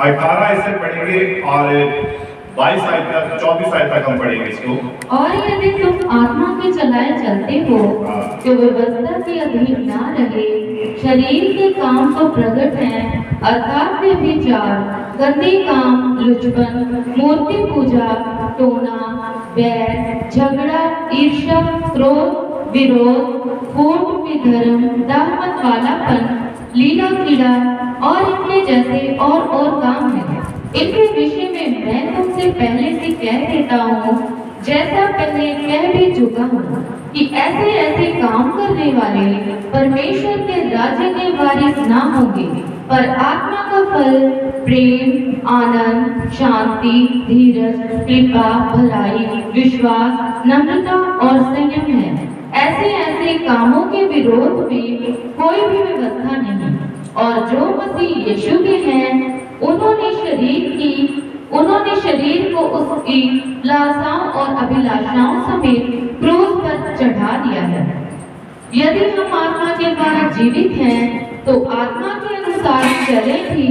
18 इसे पढ़ेंगे और 22 आयत तक 24 आयत तक हम पढ़ेंगे इसको। और यदि तुम आत्मा के चलाए चलते हो तो व्यवस्था के अधीन ना रहे। शरीर के काम तो प्रकट हैं, अर्थात व्यभिचार, गंदे काम, लुचपन, मूर्ति पूजा, टोना, बैर, झगड़ा, ईर्ष्या, क्रोध, विरोध, फूट, विधर्म, दाहमत वालापन, लीला कीड़ा और इनके जैसे और काम है। इनके विषय में मैं तुमसे पहले से कह देता हूँ, जैसा पहले कह भी चुका हूँ, कि ऐसे ऐसे काम करने वाले परमेश्वर के राज्य के वारिस ना होंगे। पर आत्मा का फल प्रेम, आनंद, शांति, धीरज, कृपा, भलाई, विश्वास, नम्रता और संयम है। ऐसे ऐसे कामों के विरोध में कोई भी व्यवस्था नहीं। और जो मसीह यीशु के हैं, उन्होंने शरीर को उसकी लालसाओं और अभिलाषाओं समेत क्रूस पर चढ़ा दिया है। यदि हम आत्मा के द्वारा जीवित हैं, तो आत्मा के अनुसार चले भी।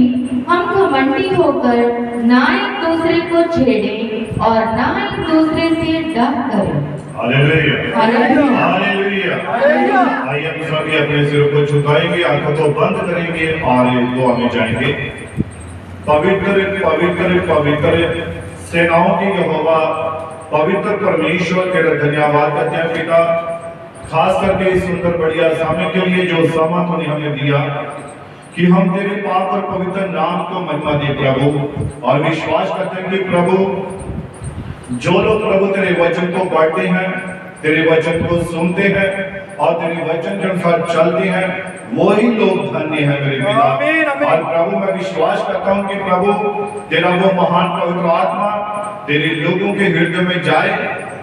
हम घमंडी होकर ना एक दूसरे को छेड़ें और ना एक दूसरे से डर करें। Hallelujah, hallelujah, hallelujah. आइए हम सभी अपने सिरों को झुकाएंगे, आंखों को बंद करेंगे और दुआ में जाएंगे। पवित्र पवित्र पवित्र सेनाओं की यहोवा, पवित्र परमेश्वर तेरा धन्यवाद करते हैं पिता, खास करके इस सुंदर बढ़िया समय के लिए जो समय तूने हमें दिया कि हम तेरे पाक और पवित्र नाम को महिमा दे प्रभु। और विश्वास करते हैं कि प्रभु जो लोग प्रभु तेरे वचन को पढ़ते हैं, तेरे वचन को सुनते हैं और तेरे वचन के अनुसार चलते हैं, वही लोग धन्य हैं मेरे पिता। और प्रभु मैं विश्वास करता हूं कि प्रभु तेरा वो महान पवित्र आत्मा तेरे लोगों के हृदय में जाए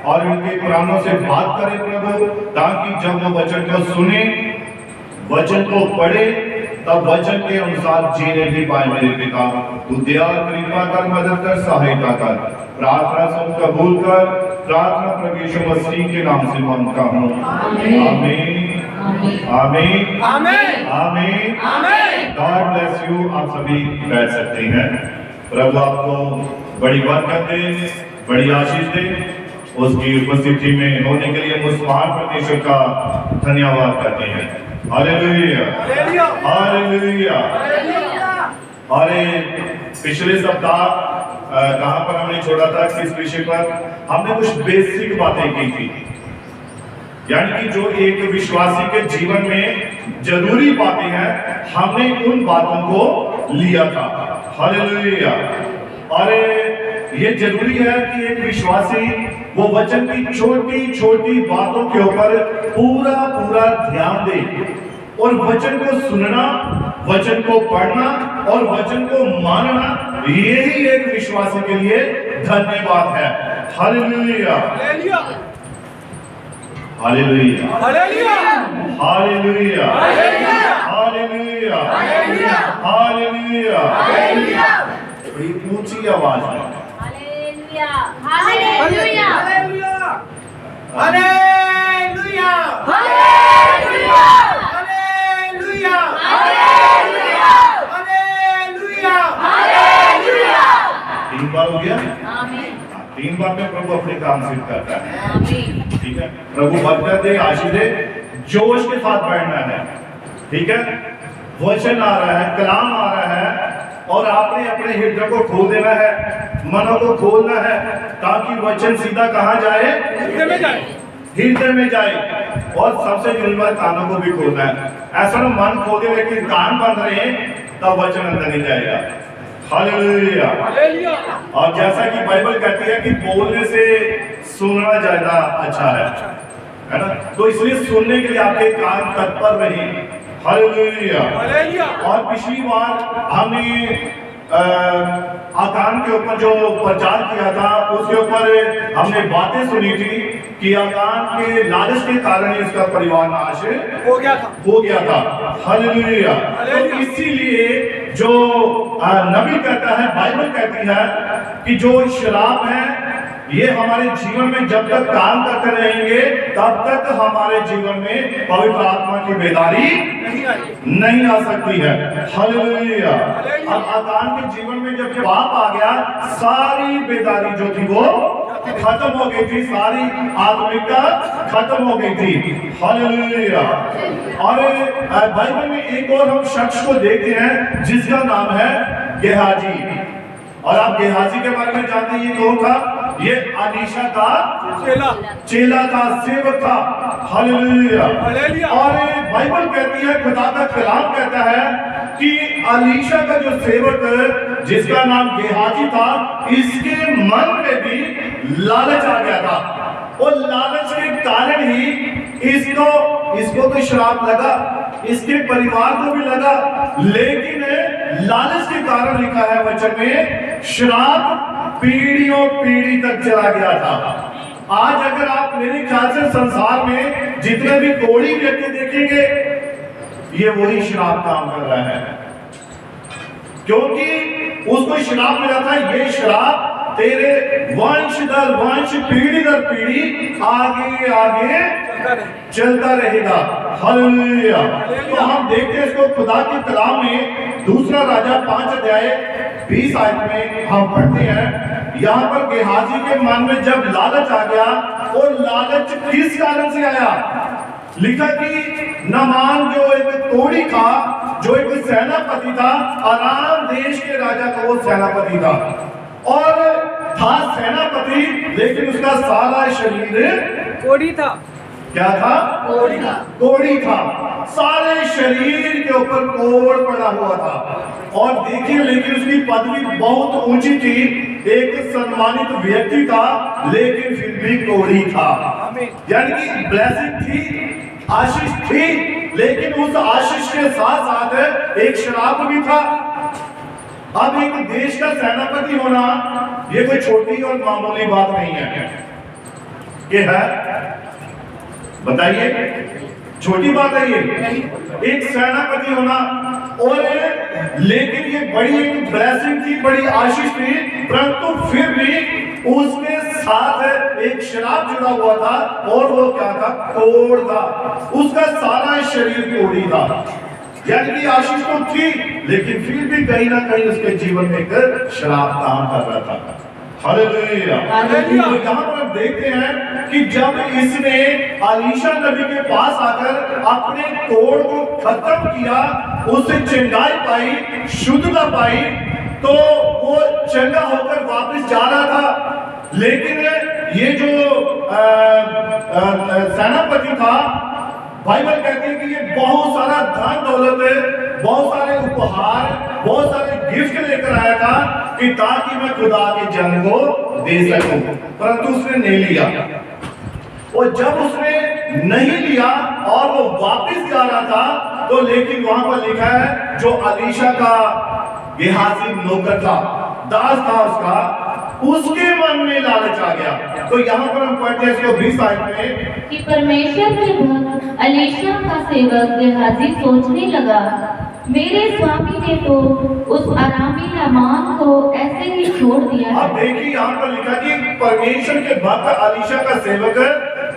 और उनके प्राणों से बात करे प्रभु, ताकि जब वो वचन को सुने, वचन को पढ़े, तब वचन के अनुसार जीने भी पाए मेरे पिता। तू दया कृपा कर, मदद कर, सहायता कर। प्रार्थना सुन कबूल कर। प्रार्थना प्रभु यीशु मसीह के नाम से मांगता हूँ, आमीन, आमीन, आमीन, आमीन। God bless you. आप सभी बैठ सकते हैं। प्रभु आपको बड़ी बरकत दे, बड़ी आशीष दे। उसकी उपस्थिति में होने के लिए उस महान परमेश्वर का धन्यवाद करते हैं। Hallelujah, hallelujah. और पिछले सप्ताह कहाँ पर हमने छोड़ा था, किस विषय पर? हमने कुछ बेसिक बातें की थी, यानी कि जो एक विश्वासी के जीवन में जरूरी बातें हैं, हमने उन बातों को लिया था। हालेलुया। और ये जरूरी है कि एक विश्वासी वो वचन की छोटी छोटी बातों के ऊपर पूरा पूरा ध्यान दे और वचन को सुनना, वचन को पढ़ना और वचन को मानना, यही एक विश्वासी के लिए धन्यवाद है। Hallelujah, hallelujah, hallelujah, hallelujah, hallelujah, hallelujah. बड़ी ऊंची आवाज में hallelujah, hallelujah, hallelujah, hallelujah, hallelujah, hallelujah, hallelujah, hallelujah. 3 बार हो गया। आमीन। 3 बार में प्रभु अपने काम सिद्ध करता है। आमीन। ठीक है, प्रभु बरकत दे, आशीष दे। जोश के साथ बैठना है। ठीक है, वचन आ रहा है, कलाम आ रहा है और आपने अपने हृदय को खोल देना है, मनों को खोलना है, ताकि वचन सीधा कहां जाए? हृदय में जाए, हृदय में जाए। और सबसे जरूरी बात, कानों को भी खोलना है। ऐसा ना मन खोल दे लेकिन कान बंद रहे, तब वचन अंदर नहीं जाएगा। Hallelujah, hallelujah. और जैसा कि बाइबल कहती है कि बोलने से सुनना ज्यादा अच्छा है ना? तो इसलिए सुनने के लिए आपके कान तत्पर रहे। Hallelujah, hallelujah. और पिछली बार हमने आकान के ऊपर जो प्रचार किया था, उसके ऊपर हमने बातें सुनी थी कि आकान के लालच के कारण इसका परिवार नाश हो गया था। हालेलुया। तो इसीलिए जो नबी कहता है, बाइबल कहती है कि जो शराब है ये हमारे जीवन में जब तक काम करते रहेंगे तब तक हमारे जीवन में पवित्र आत्मा की बेदारी नहीं आ सकती है। हालेलुया। अब आदाम के जीवन में जब पाप आ गया, सारी बेदारी जो थी वो खत्म हो गई थी, सारी आत्मिकता खत्म हो गई थी। हालेलुया। और बाइबल में एक और हम शख्स को देखते हैं जिसका नाम है गेहाजी। और आप गेहाजी के बारे में जानते हैं, ये कौन था? ये अलीशा का चेला था, सेवक था। हालेलुया। और बाइबल कहती है, खुदा का कलाम कहता है कि अलीशा का जो सेवक जिसका नाम गेहाजी था, इसके मन में भी लालच आ गया था। और लालच के कारण ही इसको तो श्राप लगा, इसके परिवार को भी लगा, लेकिन लालच के कारण लिखा है वचन में, श्राप पीढ़ियों पीढ़ी तक चला गया था। आज अगर आप मेरे ख्याल से संसार में जितने भी कोढ़ी व्यक्ति देखेंगे, ये वही श्राप काम कर रहा है, क्योंकि उसको श्राप मिला था, ये श्राप तेरे वंश दर वंश, पीढ़ी दर पीढ़ी आगे आगे चलता रहेगा। हालेलुया। तो हम देखते हैं इसको खुदा के कलाम में, दूसरा राजा 5 अध्याय 20 आयत में हम पढ़ते हैं, यहाँ पर गेहाजी के मन में जब लालच आ गया, और लालच किस कारण से आया? लिखा कि नामान जो एक तोड़ी था, जो एक सेनापति था, अराम देश के राजा का वो सेनापति था, और था सेनापति, लेकिन उसका सारा शरीर कोढ़ी था। क्या था? कोढ़ी था। कोढ़ी था, सारे शरीर के ऊपर कोढ़ पड़ा हुआ था। और देखिए, लेकिन उसकी पदवी बहुत ऊंची थी, एक सम्मानित व्यक्ति था, लेकिन फिर भी कोढ़ी था। यानी कि ब्लेसिंग थी, आशीष थी, लेकिन उस आशीष के साथ साथ एक श्राप भी था। अब एक देश का सेनापति होना ये कोई छोटी और मामूली बात नहीं है। ये है, बताइए, छोटी बात है ये, एक सेनापति होना। और लेकिन ये बड़ी एक ब्लेसिंग थी, बड़ी आशीष थी, परंतु फिर भी उसके साथ एक श्राप जुड़ा हुआ था, और वो क्या था? कोढ़ था। उसका सारा शरीर कोढ़ी था। यानी कि आशीष तो थी, लेकिन फिर भी कहीं ना कहीं उसके जीवन में एक श्राप काम कर रहा था। हालेलुया। तो यहाँ पर हम देखते हैं कि जब इसने अलीशा नबी के पास आकर अपने कोढ़ को खत्म किया, उससे चंगाई पाई, शुद्धता पाई, तो वो चंगा होकर वापस जा रहा था। लेकिन ये जो सेनापति था, बाइबल कहती है कि ये बहुत सारा धन दौलत, बहुत सारे उपहार, बहुत सारे गिफ्ट लेकर आया था कि ताकि मैं खुदा के जन को दे सकूं, परंतु उसने नहीं लिया। और जब उसने नहीं लिया और वो वापस जा रहा था, तो लेकिन वहां पर लिखा है, जो अलीशा का गेहाजी नौकर था, दास था उसका, उसके मन में लालच आ गया। तो यहाँ पर हम पढ़ते हैं इसको 20 आयत में कि परमेश्वर के भक्त अलीशा का सेवक गेहाजी सोचने लगा, मेरे स्वामी ने तो उस अरामी नामान को ऐसे ही छोड़ दिया है। अब देखिए, यहाँ पर लिखा कि परमेश्वर के भक्त अलीशा का सेवक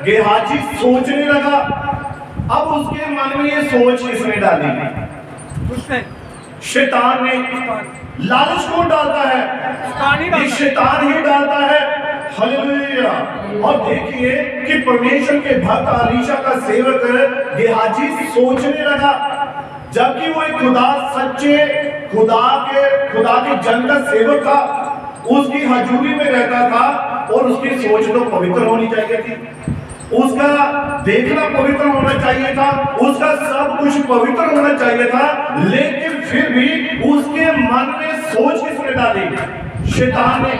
गेहाजी सोचने लगा। अब उसके मन में ये सोच किसने डाली? उसने, शैतान ने। लालच कौन डालता है? ये शैतान ही डालता है। हालेलुया। और देखिए कि परमेश्वर के भक्त अलीशा का सेवक गेहाजी सोचने लगा, जबकि वो एक सच्चे खुदा के जन का सेवक था, उसकी हजूरी में रहता था, और उसकी सोच तो पवित्र होनी चाहिए थी, उसका देखना पवित्र होना चाहिए था, उसका सब कुछ पवित्र होना चाहिए था, लेकिन फिर भी उसके मन में सोच किसने डाली? शैतान ने।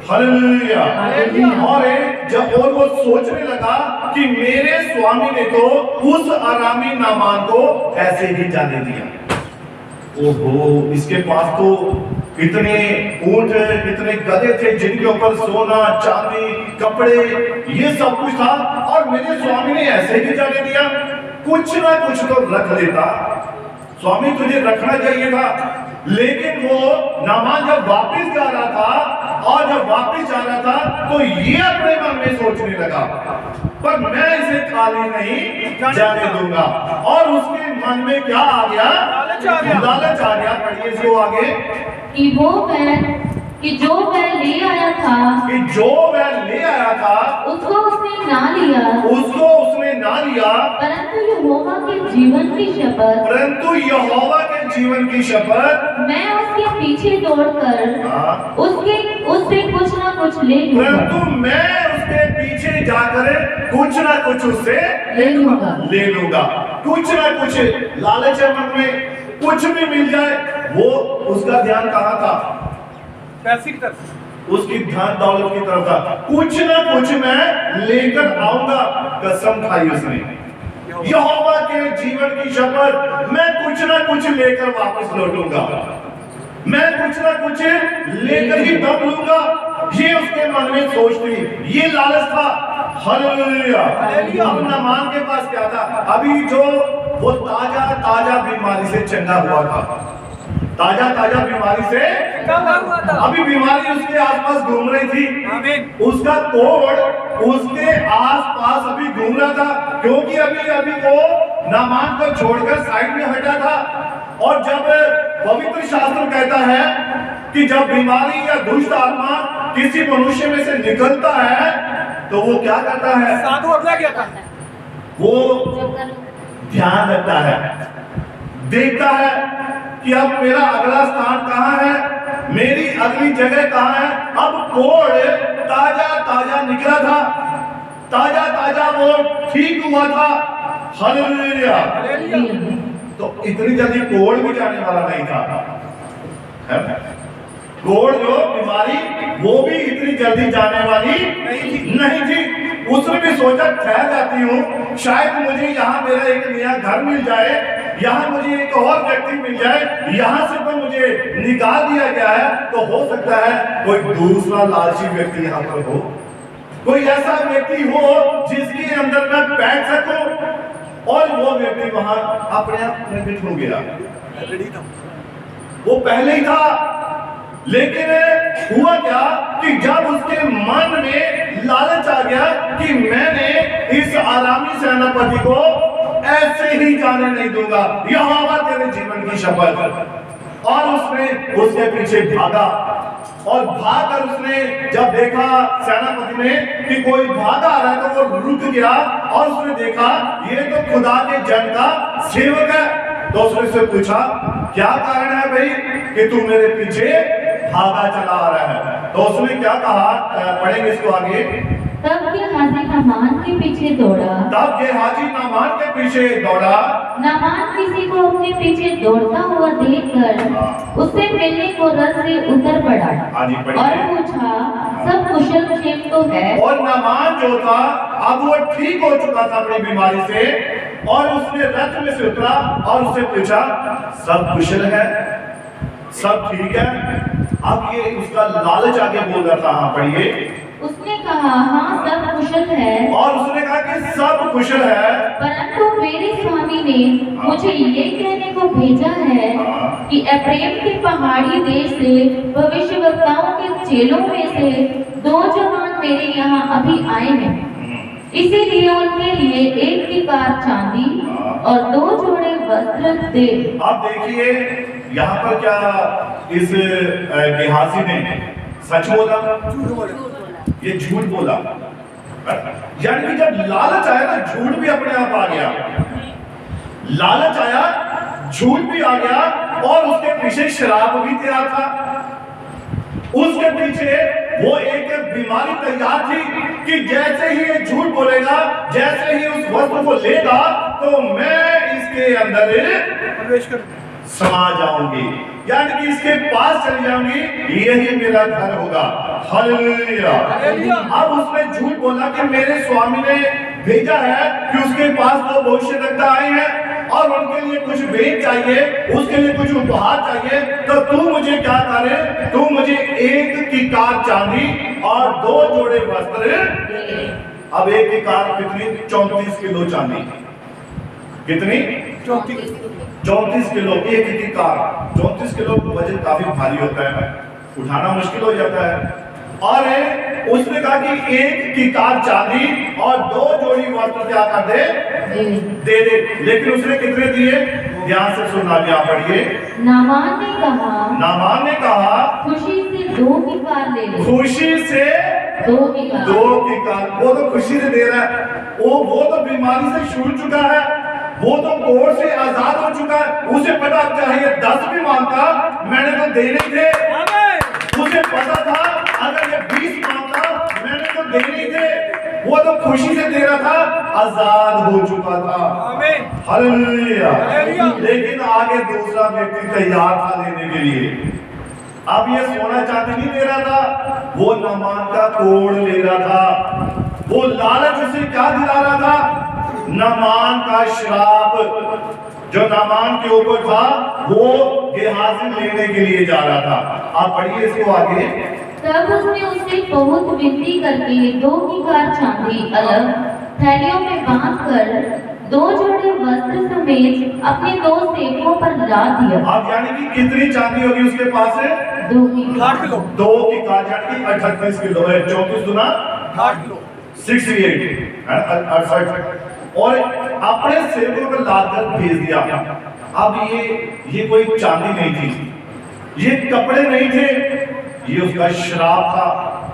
हालेलुया। और जब वो सोचने लगा कि मेरे स्वामी ने तो उस अरामी नामान को ऐसे ही जाने दिया। ओहो, इसके पास तो इतने ऊंट, इतने गधे थे जिनके ऊपर सोना, चांदी, कपड़े, ये सब कुछ था, और मेरे स्वामी ने ऐसे ही जाने दिया। कुछ ना कुछ तो रख लेता, स्वामी तुझे रखना चाहिए था। लेकिन वो नामान जब वापस जा रहा था और जब वापस जा रहा था तो ये अपने मन में सोचने लगा, पर मैं इसे खाली नहीं जाने दूंगा। और उसके मन में क्या आ गया? लालच आ गया। पढ़िए इसको आगे कि जो वह ले आया था, कि जो वह ले आया था उसको उसने ना लिया, उसको उसने ना लिया, परंतु यहोवा के जीवन की शपथ, परंतु यहोवा के जीवन की शपथ मैं उसके पीछे दौड़कर हाँ। उससे कुछ ना कुछ ले लूंगा, परंतु मैं उसके पीछे जाकर कुछ ना कुछ उससे ले लूंगा। कुछ ना कुछ लालच है मन में, कुछ भी मिल जाए। वो उसका ध्यान कहाँ था? पैसे की तरफ, उसकी ध्यान दौलत की तरफ था। कुछ ना कुछ मैं लेकर आऊंगा। कसम खाई उसने, यहोवा के जीवन की शपथ, मैं कुछ ना कुछ लेकर वापस लौटूंगा, मैं कुछ ना कुछ लेकर ही दम लूंगा। ये उसके मन में सोच थी, ये लालच था। हालेलुया। अब नामान के पास क्या था? अभी जो वो ताजा बीमारी से चंगा हुआ था, ताजा बीमारी से अभी बीमारी उसके आसपास घूम रही थी। उसका कोढ़ उसके आसपास अभी घूम रहा था, क्योंकि अभी वो नामान को छोड़कर साइड में हटा था। और जब पवित्र शास्त्र कहता है कि जब बीमारी या दुष्ट आत्मा किसी मनुष्य में से निकलता है तो वो क्या करता है? साधु अगला क्या था? वो ध्यान रखता है, देखता है कि अब मेरा अगला स्थान कहाँ है, मेरी अगली जगह कहाँ है। अब कोढ़ ताजा निकला था, ताजा वो ठीक हुआ था। हालेलुया। तो इतनी जल्दी कोढ़ भी जाने वाला नहीं था, है ना? कोढ़ जो बीमारी वो भी इतनी जल्दी जाने वाली नहीं थी। उसने भी सोचा ठहर जाती हूँ, शायद मुझे यहाँ मेरा एक नया घर मिल जाए, यहाँ मुझे एक और व्यक्ति मिल जाए, यहाँ से तो मुझे निकाल दिया गया है, तो हो सकता है कोई दूसरा लालची व्यक्ति यहाँ पर हो, कोई ऐसा व्यक्ति हो जिसके अंदर मैं बैठ सकूं। और वो व्यक्ति वहां अपने आप प्रकट हो गया। वो पहले ही था, लेकिन हुआ क्या कि जब उसके मन में लालच आ गया कि मैंने इस आरामी सेनापति को ऐसे ही जाने नहीं दूंगा, यहोवा तेरे जीवन की शपथ। और उसने उसके पीछे भागा, और भागकर उसने जब देखा सेनापति ने कि कोई भागा आ रहा है तो वो रुक गया, और उसने देखा ये तो खुदा के जन का सेवक है। तो उसने से पूछा क्या कारण है भाई कि तू मेरे पीछे भागा चला आ रहा है? तो उसने क्या कहा, पढ़ेंगे इसको आगे। तब गेहाजी नामान के पीछे दौड़ा, नामान किसी को अपने पीछे दौड़ता हुआ देखकर उससे मिलने को रथ से उतर पड़ा और पूछा, सब कुशल क्षेम तो है? और नामान जो था अब वो ठीक हो चुका था अपनी बीमारी से, और उसने रथ में से उतरा और उससे पूछा, सब कुशल है, सब ठीक है? अब ये उसका लालच आगे बोल रहा था। हाँ पढ़िए। उसने कहा, हाँ सब कुशल है। और उसने कहा कि सब कुशल है, परंतु मेरे स्वामी ने मुझे ये कहने को भेजा है कि एफ्रेम के पहाड़ी देश से भविष्यवक्ताओं के चेलों में से 2 जवान मेरे यहाँ अभी आए हैं, इसीलिए उनके लिए एक किकार चांदी और 2 जोड़े वस्त्र दे। अब देखिए यहाँ पर क्या इस गेहाजी ने सच बोला, ये झूठ बोला। यानी कि जब लालच आया ना, झूठ भी अपने आप आ गया, लालच आया, झूठ भी आ गया, और उसके पीछे शराब भी तैयार था। उसके पीछे वो एक बीमारी तैयार थी कि जैसे ही ये झूठ बोलेगा, जैसे ही उस वस्त्र को लेगा, तो मैं इसके अंदर प्रवेश कर समा जाऊंगी, यानी कि इसके पास चली जाऊंगी, यही मेरा घर होगा। हालेलुया। अब उसने झूठ बोला कि मेरे स्वामी ने भेजा है कि उसके पास वो भविष्यवक्ता आए हैं और उनके लिए कुछ भेंट चाहिए, उसके लिए कुछ उपहार चाहिए, तो तू मुझे क्या करे, तू मुझे एक किकार चांदी और 2 जोड़े वस्त्र। अब एक किकार कितनी? 34 किलो चांदी। कितनी? 34 किलो एक किकार। 34 किलो वजन काफी भारी होता है, उठाना मुश्किल हो जाता है। और उसने कहा कि एक किकार चांदी और 2 जोड़ी वस्त्र क्या कर दे दे। लेकिन उसने कितने दिए? ध्यान से सुनना, क्या पढ़िए। नामान ने कहा खुशी से 2 किकार ले लो। खुशी से 2 किकार। 2 किकार। वो तो खुशी से दे रहा है। वो तो बीमारी से छूट चुका है, वो तो कोड़ से आजाद हो चुका है। उसे पता चाहे 10 भी मांगता, मैंने तो देने थे। उसे पता था अगर ये 20 मांगता, मैंने तो देने थे। वो तो खुशी से दे रहा था, आजाद हो चुका था। हालेलुया। लेकिन आगे दूसरा व्यक्ति तैयार था देने के लिए। अब ये सोना चांदी नहीं ले रहा था, वो नामान का कोड़ ले रहा था। वो लालच उसे क्या दिला रहा था? नामान का श्राप जो नामान के ऊपर था, वो गेहाजी लेने के लिए जा रहा था। आप पढ़िए इसको आगे। तब उसने उससे बहुत विनती करके 2 किकार चांदी अलग थैलियों में बांधकर 2 जोड़े वस्त्र समेत अपने 2 सेवकों पर लाद दिया। अब यानी कि कितनी चांदी होगी उसके पास है? 2 किकार। 2 किकार यानी कि 38 किलो है। 34 गुना 68 68। और अपने सेवकों को लाकर भेज दिया। अब ये कोई चांदी नहीं थी, ये कपड़े नहीं थे, ये उसका श्राप था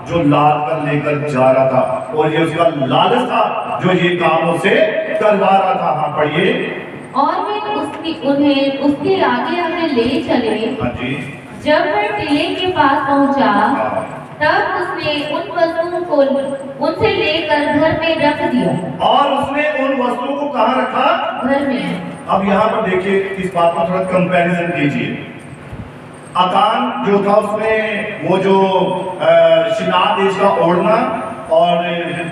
जो लाद कर लेकर जा रहा था, और ये उसका लालच था जो ये काम उसे करवा रहा था। हाँ पढ़िए। और वे उन्हें उसके आगे आगे ले चले। हाँ जी। जब वह टीले के पास पहुंचा, तब उसने उन वस्तुओं को उनसे लेकर घर में रख दिया। और उसने उन वस्तुओं को कहाँ रखा? घर में। अब यहाँ पर देखिए, इस बात का थोड़ा कंपैरिजन कीजिए। अकान जो था उसने वो जो शिनार देश का ओढ़ना और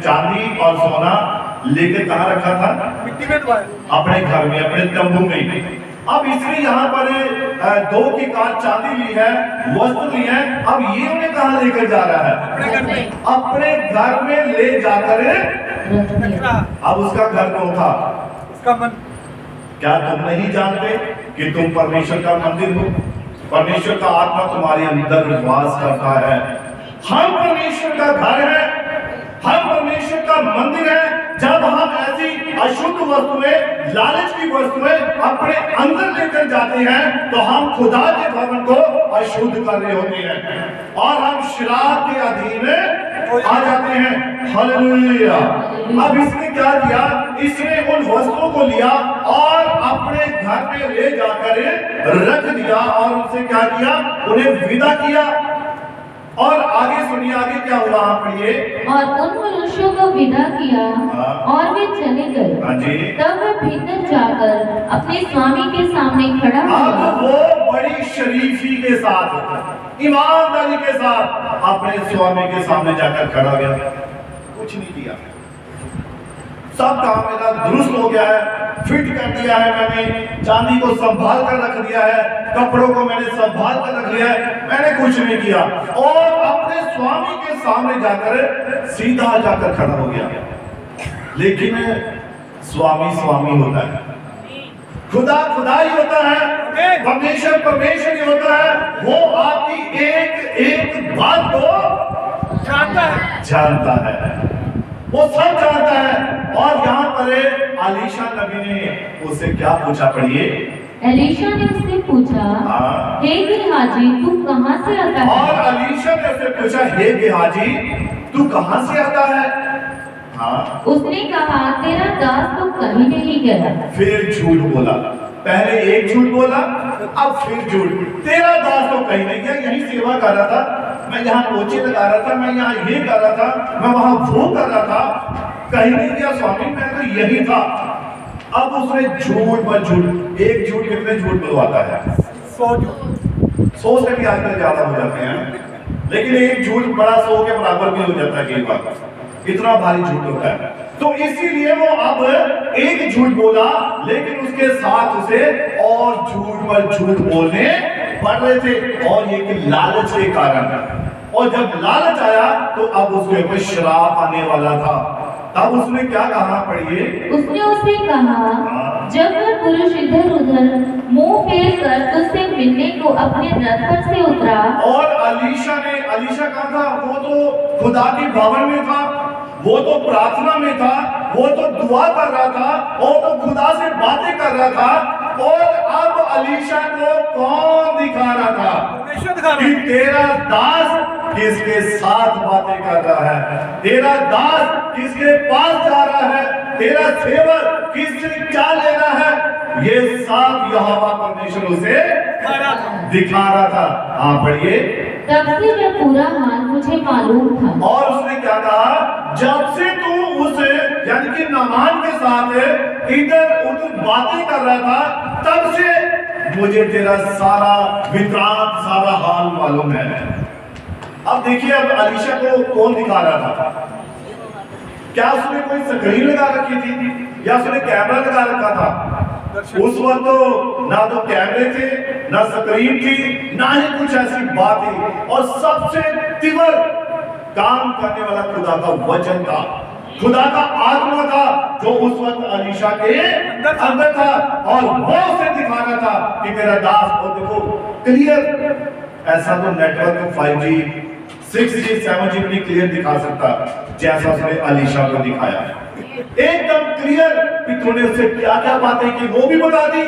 चांदी और सोना लेकर कहाँ रखा था? मिट्टी में दबाया, अपने घर में, अपने तंबू में। अब इसने यहाँ पर 2 किकार चांदी ली है, वस्त्र ली है। अब ये उन्हें कहाँ लेकर जा रहा है? अपने घर में ले जाकर। अब उसका घर कौन था? उसका मन। क्या तुम नहीं जानते कि तुम परमेश्वर का मंदिर हो? परमेश्वर का आत्मा तुम्हारे अंदर वास करता है। हम परमेश्वर का घर है, हम परमेश्वर का मंदिर है। जब हम ऐसी अशुद्ध वस्तुएं, लालच की वस्तुएं अपने अंदर लेकर जाते हैं, तो हम खुदा के भवन को अशुद्ध कर रहे होते हैं और हम श्राप के अधीन आ जाते हैं। हालेलुया। अब इसने क्या किया? इसने उन वस्तुओं को लिया और अपने घर में ले जाकर रख दिया और उनसे क्या किया? उन्हें विदा किया। और आगे सुनिए, आगे क्या हुआ? आप पढ़िए। और उन मनुष्यों को विदा किया और वे चले गए। तब वह भीतर जाकर अपने स्वामी के सामने खड़ा हुआ। अब वो बड़ी शरीफी के साथ, ईमानदारी के साथ अपने स्वामी के सामने जाकर खड़ा हो गया। कुछ नहीं किया, सब काम मेरा दुरुस्त हो गया है, फिट कर दिया है मैंने, चांदी को संभाल कर रख दिया है, कपड़ों को मैंने संभाल कर रख लिया है, मैंने कुछ नहीं किया। और अपने स्वामी के सामने जाकर सीधा जाकर खड़ा हो गया। लेकिन स्वामी स्वामी होता है, खुदा खुदा ही होता है, परमेश्वर परमेश्वर ही होता है। वो आपकी एक एक बात को जानता है, वो सब जानता है। और यहाँ पर एलीशा नबी ने उससे क्या पूछा? पढ़िए। एलीशा ने उससे पूछा, हे गेहाजी, तू कहाँ से आता है? और एलीशा ने उससे पूछा, हे गेहाजी, तू कहाँ से आता है? हाँ। उसने कहा, तेरा दास तो कहीं नहीं गया। फिर झूठ बोला। पहले एक झूठ बोला, अब फिर झूठ। तेरा दास तो कहीं नहीं गया, यही सेवा कर रहा था, मैं यहाँ पोछे लगा रहा था, मैं यहाँ ये कर रहा था, मैं वहां वो कर रहा था, कहीं नहीं गया स्वामी, मैं तो यही था। अब उसने झूठ पर झूठ, एक झूठ कितने झूठ बुलवाता है? 100 से भी आजकल ज्यादा हो जाते हैं, लेकिन एक झूठ बड़ा 100 के बराबर भी हो जाता है कई बार, इतना भारी झूठ होता है। तो इसीलिए वो अब एक झूठ बोला, लेकिन उसके साथ उसे और झूठ पर झूठ बोलने पड़ रहे थे, और ये कि लालच के कारण। और जब लालच आया तो अब उसके ऊपर श्राप आने वाला था। तब उसने क्या कहा? पढ़िए। उसने उससे कहा, जब वह पुरुष इधर उधर मुंह फेर कर उससे मिलने को अपने रथ पर से उतरा और अलीशा कहाँ था? वो तो खुदा के भवन में था, वो तो प्रार्थना में था, वो तो दुआ कर रहा था, वो तो खुदा से बातें कर रहा था। और अब अलीशा को कौन दिखा रहा था परमेश्वर दिखा कि रहा है। तेरा दास किसके साथ बातें कर रहा है, तेरा दास किसके पास जा रहा है, तेरा सेवक किससे क्या लेना है, ये सब यहोवा परमेश्वर उसे दिखा रहा था। दिखा रहा था। हाँ पढ़िए। तब से यह पूरा हाल मुझे मालूम था। और उसने क्या कहा? जब से तू उस यानी कि नामान के साथ इधर उधर बातें कर रहा था, तब से मुझे तेरा सारा वित्रांत, सारा हाल मालूम है। अब देखिए, अब अलीशा को कौन दिखा रहा था? क्या उसने कोई स्क्रीन लगा रखी थी या उसने कैमरा लगा रखा था? उस वक्त तो ना तो कैमरे थे, ना स्क्रीन थी, ना ही कुछ ऐसी बात थी। और सबसे तीव्र काम करने वाला खुदा का वचन था, खुदा का आत्मा था, जो उस वक्त अलीशा के अंदर था। और वो उसे दिखाना था कि मेरा दास। और देखो क्लियर, ऐसा तो नेटवर्क 5G 6G 7G भी नहीं क्लियर दिखा सकता जैसा उसने अलीशा को दिखाया। एकदम क्लियर कि तूने उससे क्या क्या बातें की वो भी बता दी,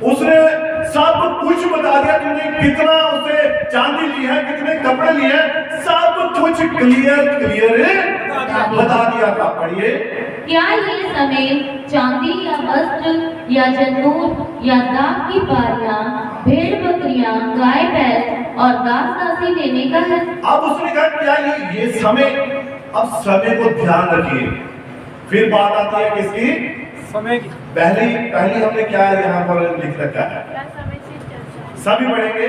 उसने सब कुछ बता दिया। तूने कितना उससे चांदी ली है, कितने कपड़े लिए हैं, सब कुछ क्लियर बता दिया था। पढ़िए। क्या ये समय चांदी या वस्त्र या जंतूर या दाख की पारियां, भेड़ बकरियां, गाय बैल और दास दासी लेने का है? अब उसने कहा क्या ये समय? अब समय को ध्यान रखिए। फिर बात आती है किसकी? समय की। पहली हमने क्या यहाँ पर लिख रखा है? सभी पढ़ेंगे।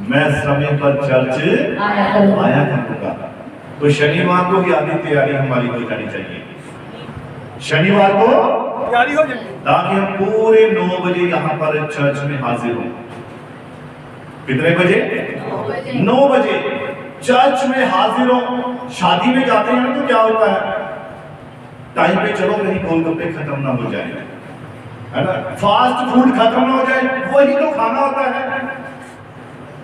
मैं समय पर चर्च आया करूंगा। तो शनिवार को ही आधी तैयारी हमारी हो जानी चाहिए। शनिवार को तैयारी हो जाए ताकि हम पूरे 9 बजे यहाँ पर चर्च में हाजिर हों। कितने बजे? 9 बजे चर्च में हाजिर हो। शादी में जाते हैं तो क्या होता है? टाइम पे चलो, कहीं गोलगप्पे खत्म ना हो जाए, है ना, फास्ट फूड खत्म ना हो जाए, वही तो खाना होता है।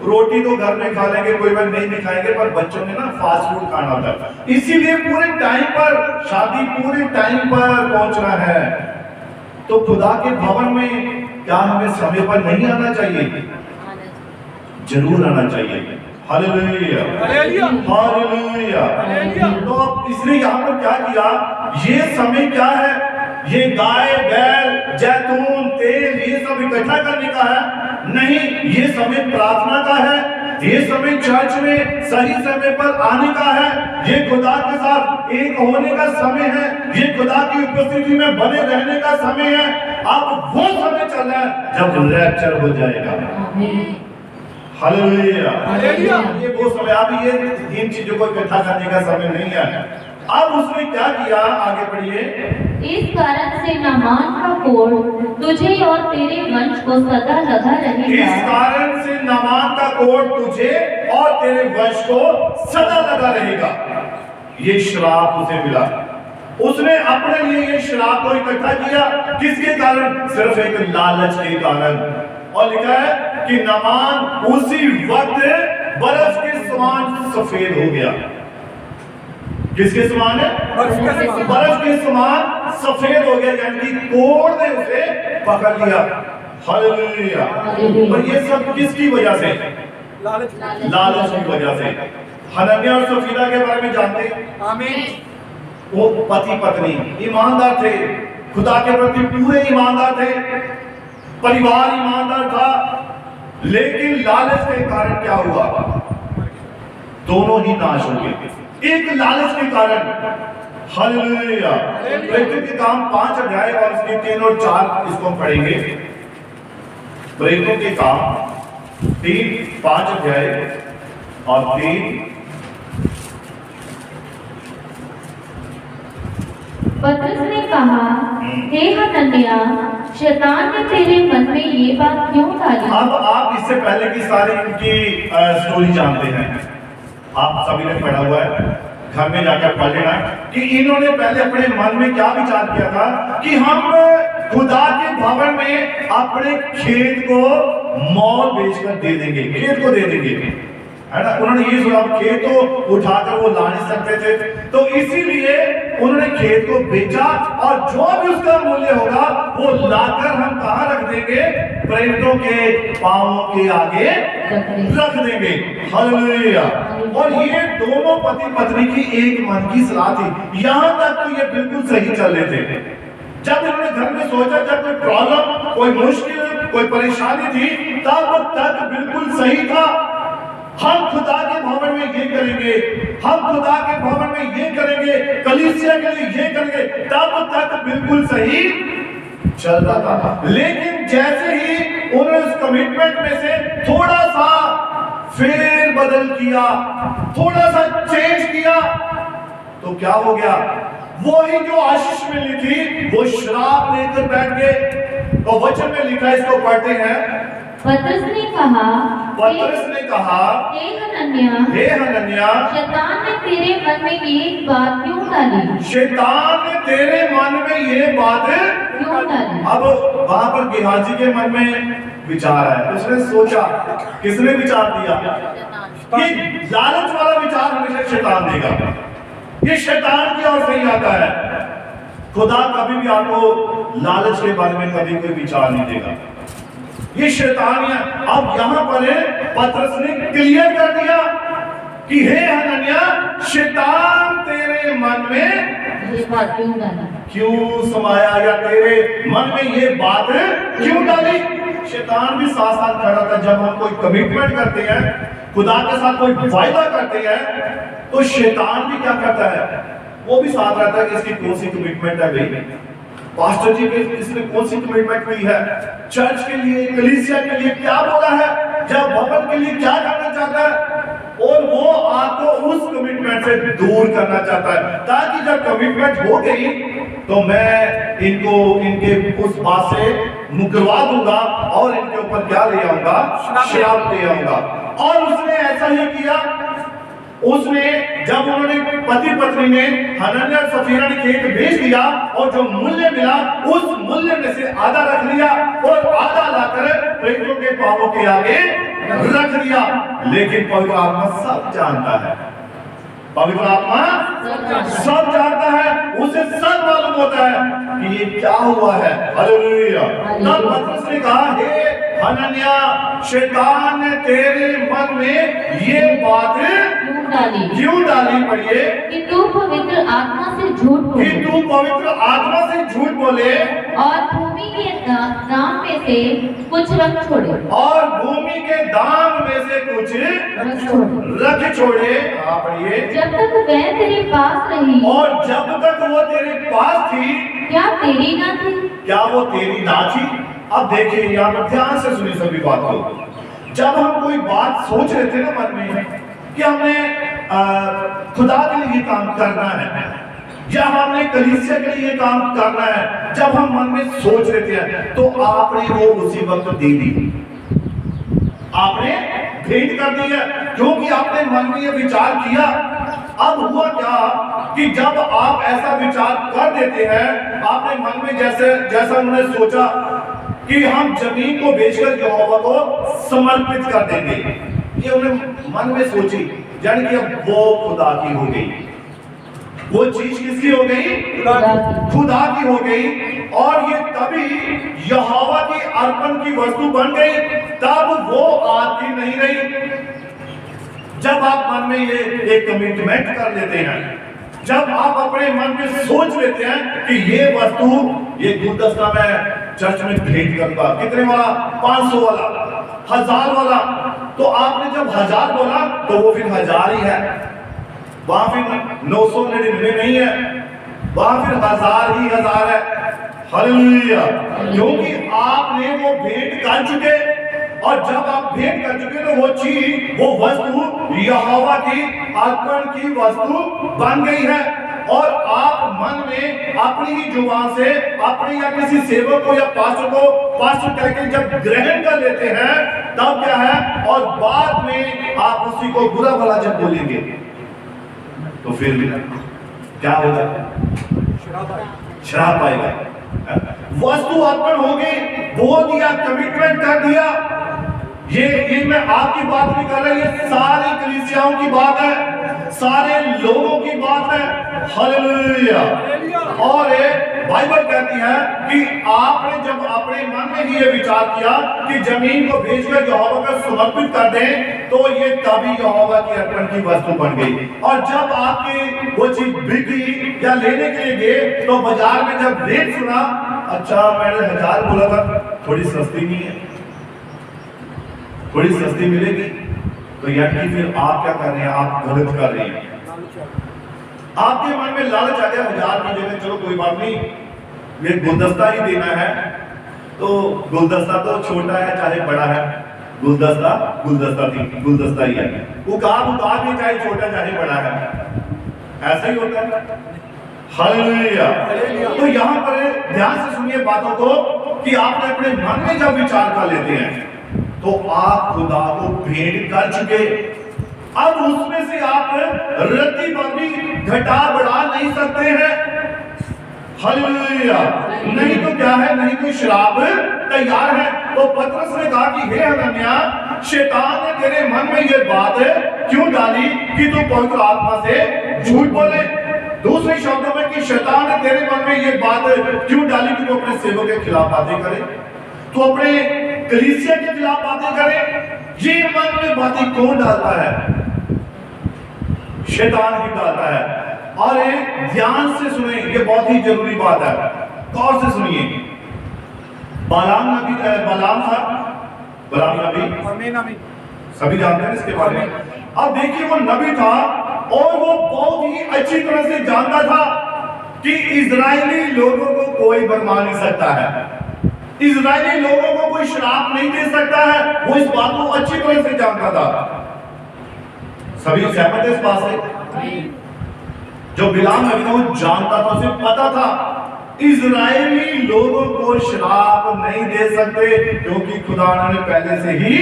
रोटी तो घर में खा लेंगे, कोई बार नहीं भी खाएंगे, पर बच्चों ने ना फास्ट फूड खाना होता है। इसीलिए पूरे टाइम पर शादी, पूरे टाइम पर पहुंचना है। तो खुदा के भवन में क्या हमें समय पर नहीं आना चाहिए? जरूर आना चाहिए। Hallelujah, hallelujah, hallelujah. हालेलुया। तो अब इसने यहाँ पर क्या किया? ये समय क्या है? ये गाय बैल जैतून तेल ये सब इकट्ठा करने का है? नहीं, ये समय प्रार्थना का है, ये समय चर्च में सही समय पर आने का है, ये खुदा के साथ एक होने का समय है, ये खुदा की उपस्थिति में बने रहने का समय है। अब वो समय चल रहा है जब रैप्चर हो जाएगा। Hallelujah, hallelujah. ये वो समय, अब ये इन चीजों को इकट्ठा करने का समय नहीं है। अब उसने क्या किया? आगे बढ़िए। इस कारण से नामान का कोढ़ तुझे और तेरे वंश को सदा लगा इस रहेगा। कारण से नामान का कोढ़ तुझे और तेरे वंश को सदा लगा रहेगा। ये श्राप उसे मिला। उसने अपने लिए ये श्राप को इकट्ठा किया। किसके कारण? सिर्फ एक लालच के कारण। और लिखा है कि नामान उसी वक्त बर्फ के समान सफेद हो गया। किसके समान है? बर्फ के समान सफेद हो गया, यानी कि कोढ़ ने उसे पकड़ लिया। हालेलुया। और ये सब किसकी वजह से? लालच की वजह से। हनन्याह और सफीरा के बारे में जानते हैं? आमीन। वो पति पत्नी ईमानदार थे, खुदा के प्रति पूरे ईमानदार थे, परिवार ईमानदार था, लेकिन लालच के कारण क्या हुआ? दोनों ही नाश हो गए, एक लालच के कारण। हालेलुया। प्रेरितों के काम 5 अध्याय और इसके 3 और 4 इसको हम पढ़ेंगे। प्रेरितों के काम 5 अध्याय और 3। पतरस ने कहा, हे हनन्याह, शैतान ने तेरे मन में ये बात क्यों डाली? अब आप इससे पहले की सारी उनकी स्टोरी जानते हैं, आप सभी ने पढ़ा हुआ है। घर में जाकर पढ़ लेना कि इन्होंने पहले अपने मन में क्या विचार किया था कि हम खुदा के भवन में अपने खेत को मोल बेचकर दे देंगे, खेत को दे देंगे, है ना। उन्होंने ये सोचा खेत तो उठाकर वो ला नहीं सकते थे, तो इसीलिए उन्होंने खेत को बेचा और जो भी उसका मूल्य होगा वो लाकर हम कहाँ रख देंगे, प्रेरितों के पांवों के आगे रख देंगे। हालेलुया। और ये दोनों पति पत्नी की एक मन की सलाह थी। यहां तक तो ये बिल्कुल सही चल रहे थे। जब इन्होंने घर में सोचा, जब कोई प्रॉब्लम, कोई मुश्किल, कोई परेशानी थी, तब तक बिल्कुल सही था। हम खुदा के भवन में ये करेंगे, हम खुदा के भवन में ये करेंगे, कलीसिया के लिए ये करेंगे, तब तक बिल्कुल सही चल रहा था। लेकिन जैसे ही उन्होंने उस कमिटमेंट में से थोड़ा सा फेर बदल किया, थोड़ा सा चेंज किया, तो क्या हो गया, वही जो आशीष मिली थी वो श्राप लेकर बैठ गए। तो वचन में लिखा, इसको पढ़ते हैं। पतरस ने कहा, हे हनन्याह, शैतान ने तेरे मन में ये बात क्यों डाली? शैतान ने तेरे मन में ये बात क्यों डाली? अब वहां पर गेहाजी के मन में विचार है, उसने सोचा, किसने विचार दिया? ये लालच वाला विचार हमेशा शैतान देगा, ये शैतान की ओर से ही आता है। खुदा कभी भी आपको लालच के बारे में कभी कोई विचार नहीं देगा, ये शैतान है। अब यहां पर पतरस ने क्लियर कर दिया कि हे हनन्याह, शैतान तेरे मन में ये बात क्यों डाली? क्यों समाया, या तेरे मन में ये बात क्यों डाली? शैतान भी साथ साथ खड़ा था। जब हम कोई कमिटमेंट करते हैं, खुदा के साथ कोई वायदा करते हैं, तो शैतान भी क्या करता है, वो भी साथ रहता है कि इसकी कौन सी कमिटमेंट है भाई, पास्टर जी के इसने कौन सी कमिटमेंट की है, चर्च के लिए, कलीसिया के लिए क्या बोला है, जब भवन के लिए क्या करना चाहता है, और वो आपको उस कमिटमेंट से दूर करना चाहता है, ताकि जब कमिटमेंट हो गई तो मैं इनको इनके उस बात से मुकरवा दूंगा और इनके ऊपर क्या ले आऊंगा, श्राप ले आऊंगा। और उसने ऐसा ही किया। उसने जब उन्होंने पति पत्नी ने हनन्याह और सफीरा ने खेत बेच दिया और जो मूल्य मिला उस मूल्य में से आधा रख लिया और आधा लाकर प्रेरितों के पांवों के आगे रख दिया। लेकिन पवित्र आत्मा सब जानता है, पवित्र आत्मा सब जानता है, उसे सब मालूम होता है कि ये क्या हुआ है। हालेलुया। तब पतरस ने कहा, हे हनन्याह, शैतान ने तेरे मन में ये बात क्यों डाली? पढ़िए, कि तू पवित्र आत्मा से झूठ बोले, कि तू पवित्र आत्मा से झूठ बोले और भूमि के दाम में से कुछ रख छोड़े, और भूमि के दाम में से कुछ रख छोड़े। पढ़िए, जब तक वह तेरे पास रही, और जब तक वो तेरे पास थी, क्या तेरी ना थी? क्या वो तेरी ना थी? अब देखिए, यहाँ पर ध्यान से सुनिए सभी बात को। जब हम कोई बात सोच रहे थे ना मन में कि हमें खुदा के लिए ये काम करना है, या हमने कलीसिया के लिए ये काम करना है, जब हम मन में सोच रहे थे तो आपने वो उसी वक्त दे दी, आपने भेंट कर दी है, क्योंकि आपने मन में ये विचार किया। अब हुआ क्या कि जब आप ऐसा विचार कर देते हैं, आपने मन में जैसा उन्होंने सोचा कि हम जमीन को बेचकर यहोवा को समर्पित कर देंगे, ये उन्हें मन में सोची, यानी कि अब वो खुदा की हो गई, वो चीज किसकी हो गई? खुदा की हो गई। और ये तभी यहोवा की अर्पण की वस्तु बन गई, तब वो आपकी नहीं रही। जब आप मन में ये एक कमिटमेंट कर लेते हैं, जब आप अपने मन में सोच लेते हैं कि ये वस्तु, ये गुलदस्ता मैं चर्च में भेंट करूंगा, कितने वाला? 500 वाला, 1000 वाला, तो आपने जब 1000 बोला तो वो फिर 1000 ही है, वहां फिर 999 नहीं है, वहां फिर 1000 ही 1000 है। हालेलुया। क्योंकि आपने वो भेंट कर चुके, और जब आप भेंट कर चुके तो वो चीज, वो वस्तु यहोवा की अर्पण की वस्तु बन गई है। और आप मन में अपनी ही जुबान से अपने या किसी सेवक को या पास्टर को पास्टर कहकर जब ग्रहण कर लेते हैं, तब क्या है, और बाद में आप उसी को बुरा भला जब बोलेंगे तो फिर क्या होगा? शराब आई। शराब पाएगा। वस्तु अर्पण हो गई, बोल दिया, कमिटमेंट कर दिया। ये मैं आपकी बात नहीं कर रहा, ये सारी कलीसियाओं की बात है, सारे लोगों की बात है। हालेलुया। और बाइबल कहती है कि आपने जब अपने मन में ही ये विचार किया कि जमीन को बेचकर यहोवा को समर्पित कर दें, तो ये तभी यहोवा की अर्पण की वस्तु बन गई। और जब आपकी वो चीज बिकी या लेने के लिए गए, तो बाजार में जब रेट सुना, अच्छा मैंने 1000 बोला था, थोड़ी सस्ती नहीं है, थोड़ी सस्ती मिलेगी, तो यानी फिर आप क्या कर रहे हैं? आप गलत कर रहे हैं। आपके मन में लालच आ गया 1000 की जगह, चलो कोई बात नहीं, ये गुलदस्ता ही देना है, तो गुलदस्ता तो छोटा है चाहे बड़ा है, गुलदस्ता गुलदस्ता ही है, वो काम भी चाहे छोटा चाहे बड़ा है, ऐसा ही होता है। हालेलुया। तो यहाँ पर ध्यान से सुनिए बातों को कि आपने अपने मन में जब विचार कर लेते हैं, तो आप खुदा को भेंट कर चुके। अब उसमें से आप रत्ती भर भी घटा बढ़ा नहीं सकते हैं। हालेलुया। नहीं तो क्या है? नहीं तो शराब तैयार है। तो पतरस ने कहा कि हे हनन्याह, शैतान ने तेरे मन में ये बात क्यों डाली कि तू पवित्र आत्मा से झूठ बोले? दूसरे शब्दों में कि शैतान ने तेरे मन में ये बात क्यों डाली कि तू अपने सेवक के खिलाफ बातें करे, तू अपने कलीसिया के खिलाफ बातें करे? ये मन में बातें कौन डालता है? शैतान ही डालता है। और ध्यान से सुने, ये बहुत ही जरूरी बात है, गौर से सुनिए। बालाम था, बालाम नबी, सभी जानते हैं इसके बारे में। अब देखिए, वो नबी था और वो बहुत ही अच्छी तरह से जानता था कि इजरायली लोगों को कोई बरमा नहीं सकता है, इजरायली लोगों को कोई श्राप नहीं दे सकता है। वो इस बात को अच्छी तरह से जानता था। सभी सहमत है इस बात से? जो बिलाम नबी था वो जानता था, उसे पता था इजरायली लोगों को श्राप नहीं दे सकते, क्योंकि खुदा ने पहले से ही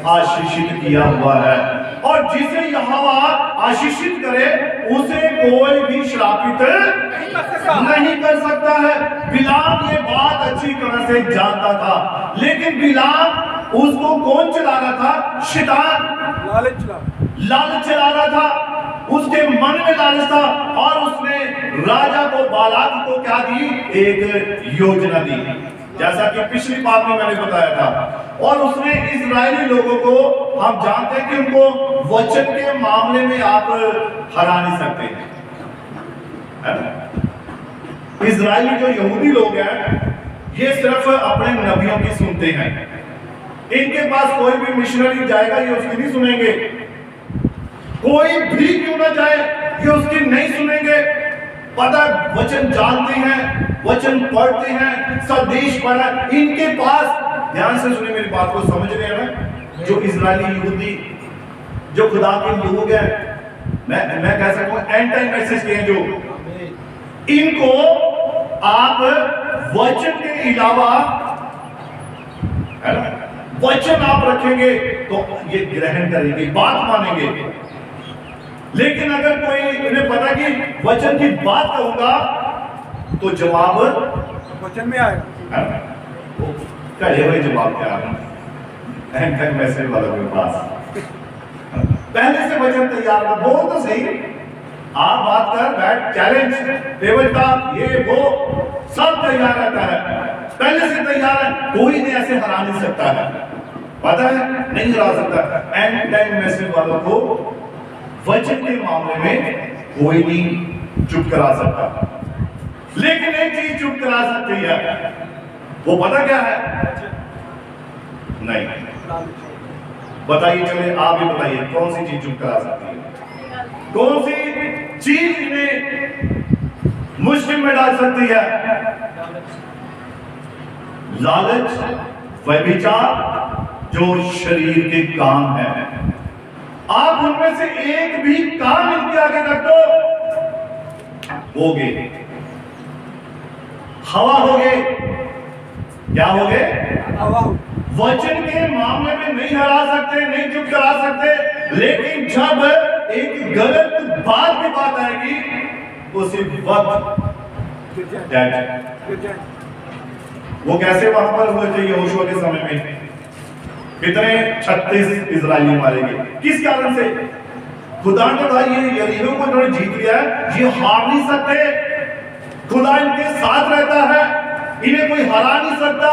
आशीषित किया हुआ है। और जिसे यहोवा आशीषित करे उसे कोई भी श्रापित नहीं कर सकता है। बिलाम ये बात अच्छी तरह से जानता था, लेकिन बिलाम उसको कौन चला रहा था? शैतान लालच चला रहा था, उसके मन में लालच था। और उसने राजा को, बालाक को क्या दी? एक योजना दी, जैसा कि पिछली बात में मैंने बताया था। और उसने इजरायली लोगों को, हम जानते हैं कि उनको वचन के मामले में आप हरा नहीं सकते, है ना? इजरायली जो यहूदी लोग हैं, ये सिर्फ अपने नबियों की सुनते हैं। इनके पास कोई भी मिशनरी जाएगा, ये उसकी नहीं सुनेंगे। कोई भी क्यों ना जाए, ये उसकी नहीं सुनेंगे। पता, वचन जानते हैं, वचन पढ़ते हैं, संदेश पढ़ा इनके पास। ध्यान से सुनिए मेरी बात को, समझ रहे हैं ना? जो इजरायली यहूदी, जो खुदा के लोग हैं, मैं कह सकता हूं एंड टाइम मैसेज के हैं, जो इनको आप वचन के अलावा, है ना, वचन आप रखेंगे तो ये ग्रहण करेंगे, बात मानेंगे। लेकिन अगर कोई इन्हें पता कि वचन की बात कहूंगा तो जवाब वचन में आएगा, कहे हुए जवाब क्या एंड टाइम मैसेज वालों के पास पहले से वचन तैयार है। बोल तो सही, आप बात कर, बैठ, चैलेंज, टेबल टॉक, ये वो सब तैयार रहता है, पहले से तैयार है। कोई नहीं ऐसे हरा नहीं सकता है, पता है, नहीं हरा सकता। एंड टाइम मैसेज वालों को वचन के मामले में कोई नहीं चुप करा सकता। लेकिन एक चीज चुप करा सकती है, वो पता क्या है? नहीं बताइए, चले आप ही बताइए, कौन सी चीज चुप करा सकती है? कौन सी चीज इन्हें मुश्किल में डाल सकती है? लालच, व्यभिचार, जो शरीर के काम है। आप उनमें से एक भी काम इनके आगे रख दो, हो गए, हवा हो गए। क्या हो गए? वचन के मामले में नहीं हरा सकते, नहीं चुप करा सकते। लेकिन जब एक गलत बात की बात आएगी, उसी वक्त गिर जाए, गिर जाए। वो कैसे वहां पर हुए थे यहोशू के समय में? कितने 36 इजरायली मारे गए। किस कारण से? खुदा ने कहा ये यरीहो को इन्होंने जीत लिया है, ये हार नहीं सकते, खुदा इनके साथ रहता है, इन्हें कोई हरा नहीं सकता।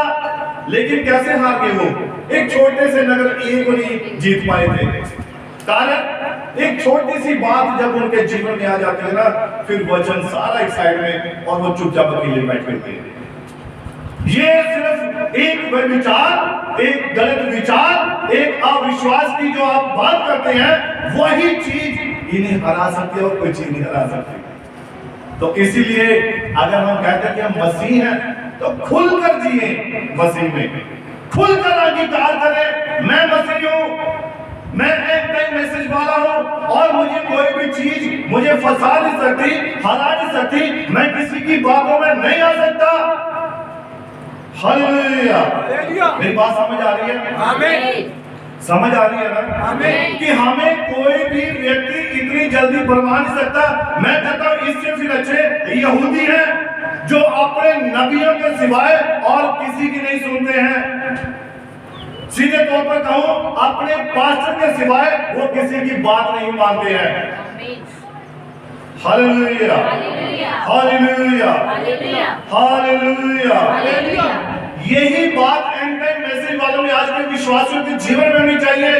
लेकिन कैसे हार गए वो? एक छोटे से नगर एक को नहीं जीत पाए थे। कारण एक छोटी सी बात जब उनके जीवन में आ जाती है ना, फिर वचन सारा एक साइड में और वो चुपचाप अकेले बैठ करते हैं। ये सिर्फ एक विचार, एक गलत विचार, एक अविश्वास की जो आप बात करते हैं, वही चीज इन्हें हरा सकती है और कोई चीज नहीं हरा सकती। तो इसीलिए अगर हम कहते हैं कि हम मसीह हैं, तो खुलकर जिए मसीह में, खुलकर अंगीकार करें मैं मसीह हूं, मैं एक नई मैसेज वाला हूं और मुझे कोई भी चीज मुझे फंसा नहीं सकती, हरा नहीं सकती, मैं किसी की बातों में नहीं आ सकता। हालेलुया। मेरी बात समझ आ रही है? आमीन। समझ आ रही है ना? आमीन। कि हमें कोई भी व्यक्ति इतनी जल्दी भरमा नहीं सकता। मैं कहता हूं इससे फिर अच्छे यहूदी हैं जो अपने नबियों के सिवाय और किसी की नहीं सुनते हैं। सीधे तौर पर कहूं, अपने पास्टर के सिवाय वो किसी की बात नहीं मानते हैं। Hallelujah, hallelujah, hallelujah. यही बात एंड टाइम मैसेज वालों में आज के विश्वासियों के जीवन में होनी चाहिए।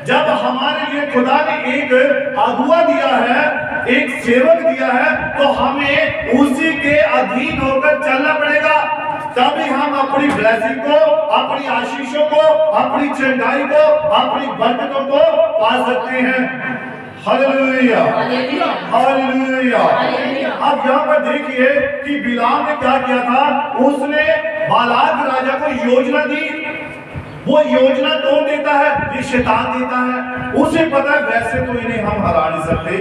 जब हमारे लिए खुदा ने एक अगुआ दिया है, एक सेवक दिया है, तो हमें उसी के अधीन होकर चलना पड़ेगा। तभी हम अपनी ब्लेसिंग को, अपनी आशीषों को, अपनी चंगाई को, अपनी बरकतों को पा सकते हैं। Hallelujah, hallelujah. अब यहाँ पर देखिए कि बिलाम ने क्या किया था। उसने बालाक राजा को योजना दी। वो योजना कौन देता है? ये शैतान देता है। उसे पता है वैसे तो इन्हें हम हरा नहीं सकते,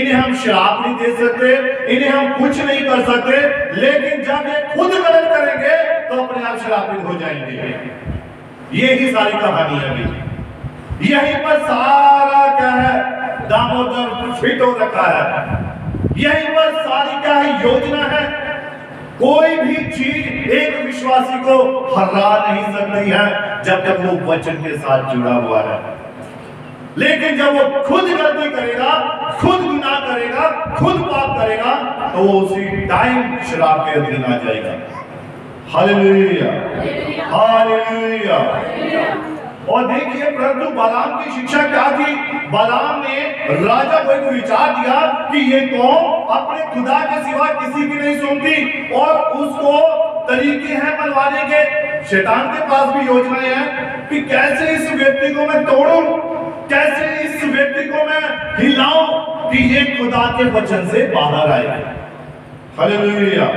इन्हें हम श्राप नहीं दे सकते, इन्हें हम कुछ नहीं कर सकते, लेकिन जब ये खुद गलत करेंगे तो अपने आप श्रापित हो जाएंगे। यही सारी कहानी है। यहीं पर सारा क्या है, दामोदर फिट हो रखा है। यहीं पर सारी क्या है, योजना है। कोई भी चीज एक विश्वासी को हरा नहीं सकती है जब तक वो वचन के साथ जुड़ा हुआ है। लेकिन जब वो खुद गलती करेगा, खुद गुनाह करेगा, खुद पाप करेगा, तो वो उसी टाइम शराब के अधीन आ जाएगा। Hallelujah, hallelujah. और देखिए परंतु बालाम की शिक्षा क्या थी? बालाम ने राजा को एक विचार दिया कि ये कौम अपने खुदा के सिवा किसी की नहीं सुनती और उसको तरीके हैं मनवाने के। शैतान के पास भी योजनाएं हैं कि कैसे इस व्यक्ति को मैं तोड़ूं, कैसे इस व्यक्ति को मैं हिलाऊं कि ये खुदा के वचन से बाहर आए। हालेलुया।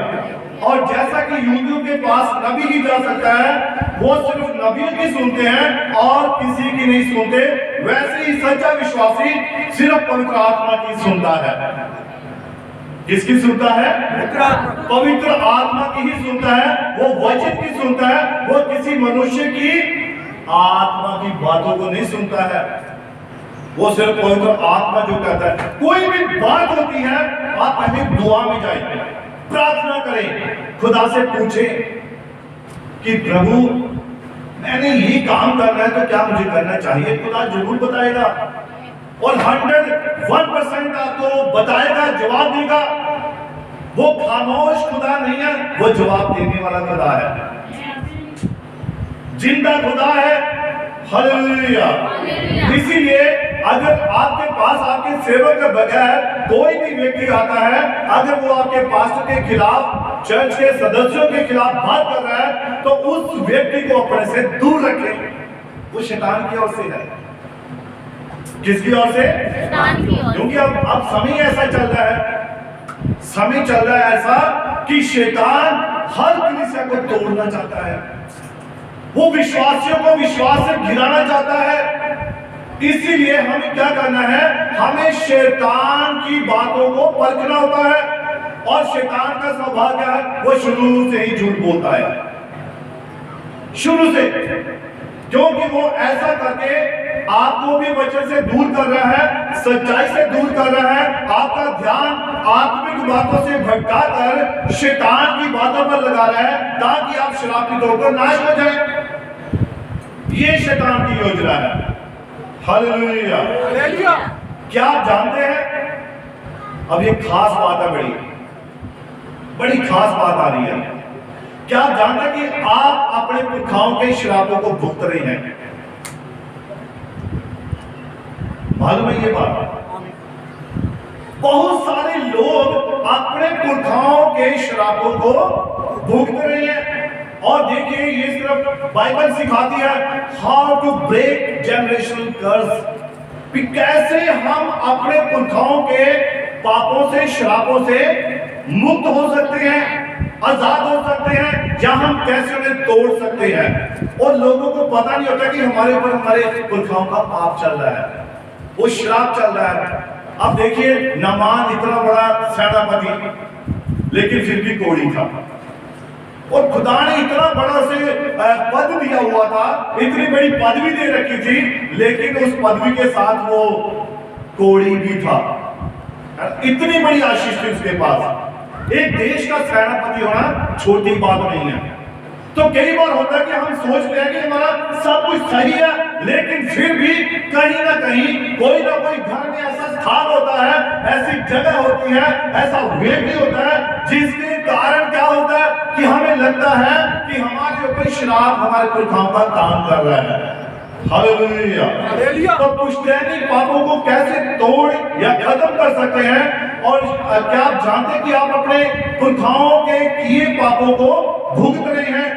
और जैसा कि यहूदियों के पास नबी ही जा सकता है, वो सिर्फ नबियों की सुनते हैं और किसी की नहीं सुनते, वैसे ही सच्चा विश्वासी सिर्फ पवित्र आत्मा की सुनता है। किसकी सुनता है? पवित्र आत्मा की ही सुनता है। वो वचन की सुनता है, वो किसी मनुष्य की आत्मा की बातों को नहीं सुनता है। वो सिर्फ पवित्र आत्मा जो कहता है। कोई भी बात होती है, आप पहले दुआ में जाएं, प्रार्थना करें, खुदा से पूछें कि प्रभु मैंने ये काम करना है तो क्या मुझे करना चाहिए? खुदा जरूर बताएगा और 101% आपको बताएगा, जवाब देगा। वो खामोश खुदा नहीं है, वो जवाब देने वाला खुदा है, जिंदा खुदा है। हालेलुया। इसीलिए अगर आपके पास आपके सेवक के बगैर कोई भी व्यक्ति आता है, अगर वो आपके पास्टर के खिलाफ, चर्च के सदस्यों के खिलाफ बात कर रहा है, तो उस व्यक्ति को अपने से दूर रखें। वो शैतान की ओर से है। किसकी ओर से? शैतान की ओर। क्योंकि अब समय ऐसा चल रहा है, समय चल रहा है ऐसा कि शैतान हर कलीसिया को तोड़ना चाहता है। वो विश्वासियों को विश्वास से गिराना चाहता है। इसीलिए हमें क्या करना है? हमें शैतान की बातों को परखना होता है। और शैतान का स्वभाव क्या है? वो शुरू से ही झूठ बोलता है, शुरू से। क्योंकि वो ऐसा करके आपको भी वचन से दूर कर रहा है, सच्चाई से दूर कर रहा है, आपका ध्यान आत्मिक बातों से भटका कर शैतान की बातों पर लगा रहा है ताकि आप शराब होकर नाश हो जाए। ये शैतान की योजना है। हालेलुया। क्या आप जानते हैं, अब ये खास बात है, बड़ी खास बात आ रही है। क्या आप जानते हैं कि आप अपने पुरखाओं के श्रापों को भुगत रहे हैं? मालूम है ये बात? बहुत सारे लोग अपने पुरखाओं के श्रापों को भुगत रहे हैं। और देखिए, ये सिर्फ बाइबल सिखाती है हाउ टू ब्रेक जनरेशनल कर्स, कि कैसे हम अपने पुरखाओं के पापों से, श्रापों से मुक्त हो सकते हैं, आजाद हो सकते हैं, या हम कैसे उन्हें तोड़ सकते हैं। और लोगों को पता नहीं होता कि हमारे ऊपर हमारे पुरखाओं का पाप चल रहा है, वो श्राप चल रहा है। अब देखिए, नामान इतना बड़ा सेनापति लेकिन फिर भी कोढ़ी था, और खुदा ने इतना बड़ा से पद दिया हुआ था, इतनी बड़ी पदवी दे रखी थी, लेकिन उस पदवी के साथ वो कोढ़ी भी था। इतनी बड़ी आशीष थी उसके पास। एक देश का सेनापति होना छोटी बात नहीं है। तो कई बार होता है कि हम सोचते हैं कि हमारा सब कुछ सही है, लेकिन फिर भी कहीं ना कहीं कोई ना कोई घर में ऐसा स्थान होता है, ऐसी जगह होती है, ऐसा व्यक्ति होता है जिसके कारण क्या होता है कि हमें लगता है कि हमारे ऊपर श्राप हमारे पुरखाओं का काम कर रहा है। हालेलुया। तो पुश्तैनी पापों को कैसे तोड़ या खत्म कर सकते हैं? और क्या आप जानते हैं कि आप अपने पुरखाओं के किए पापों को भुगत रहे हैं?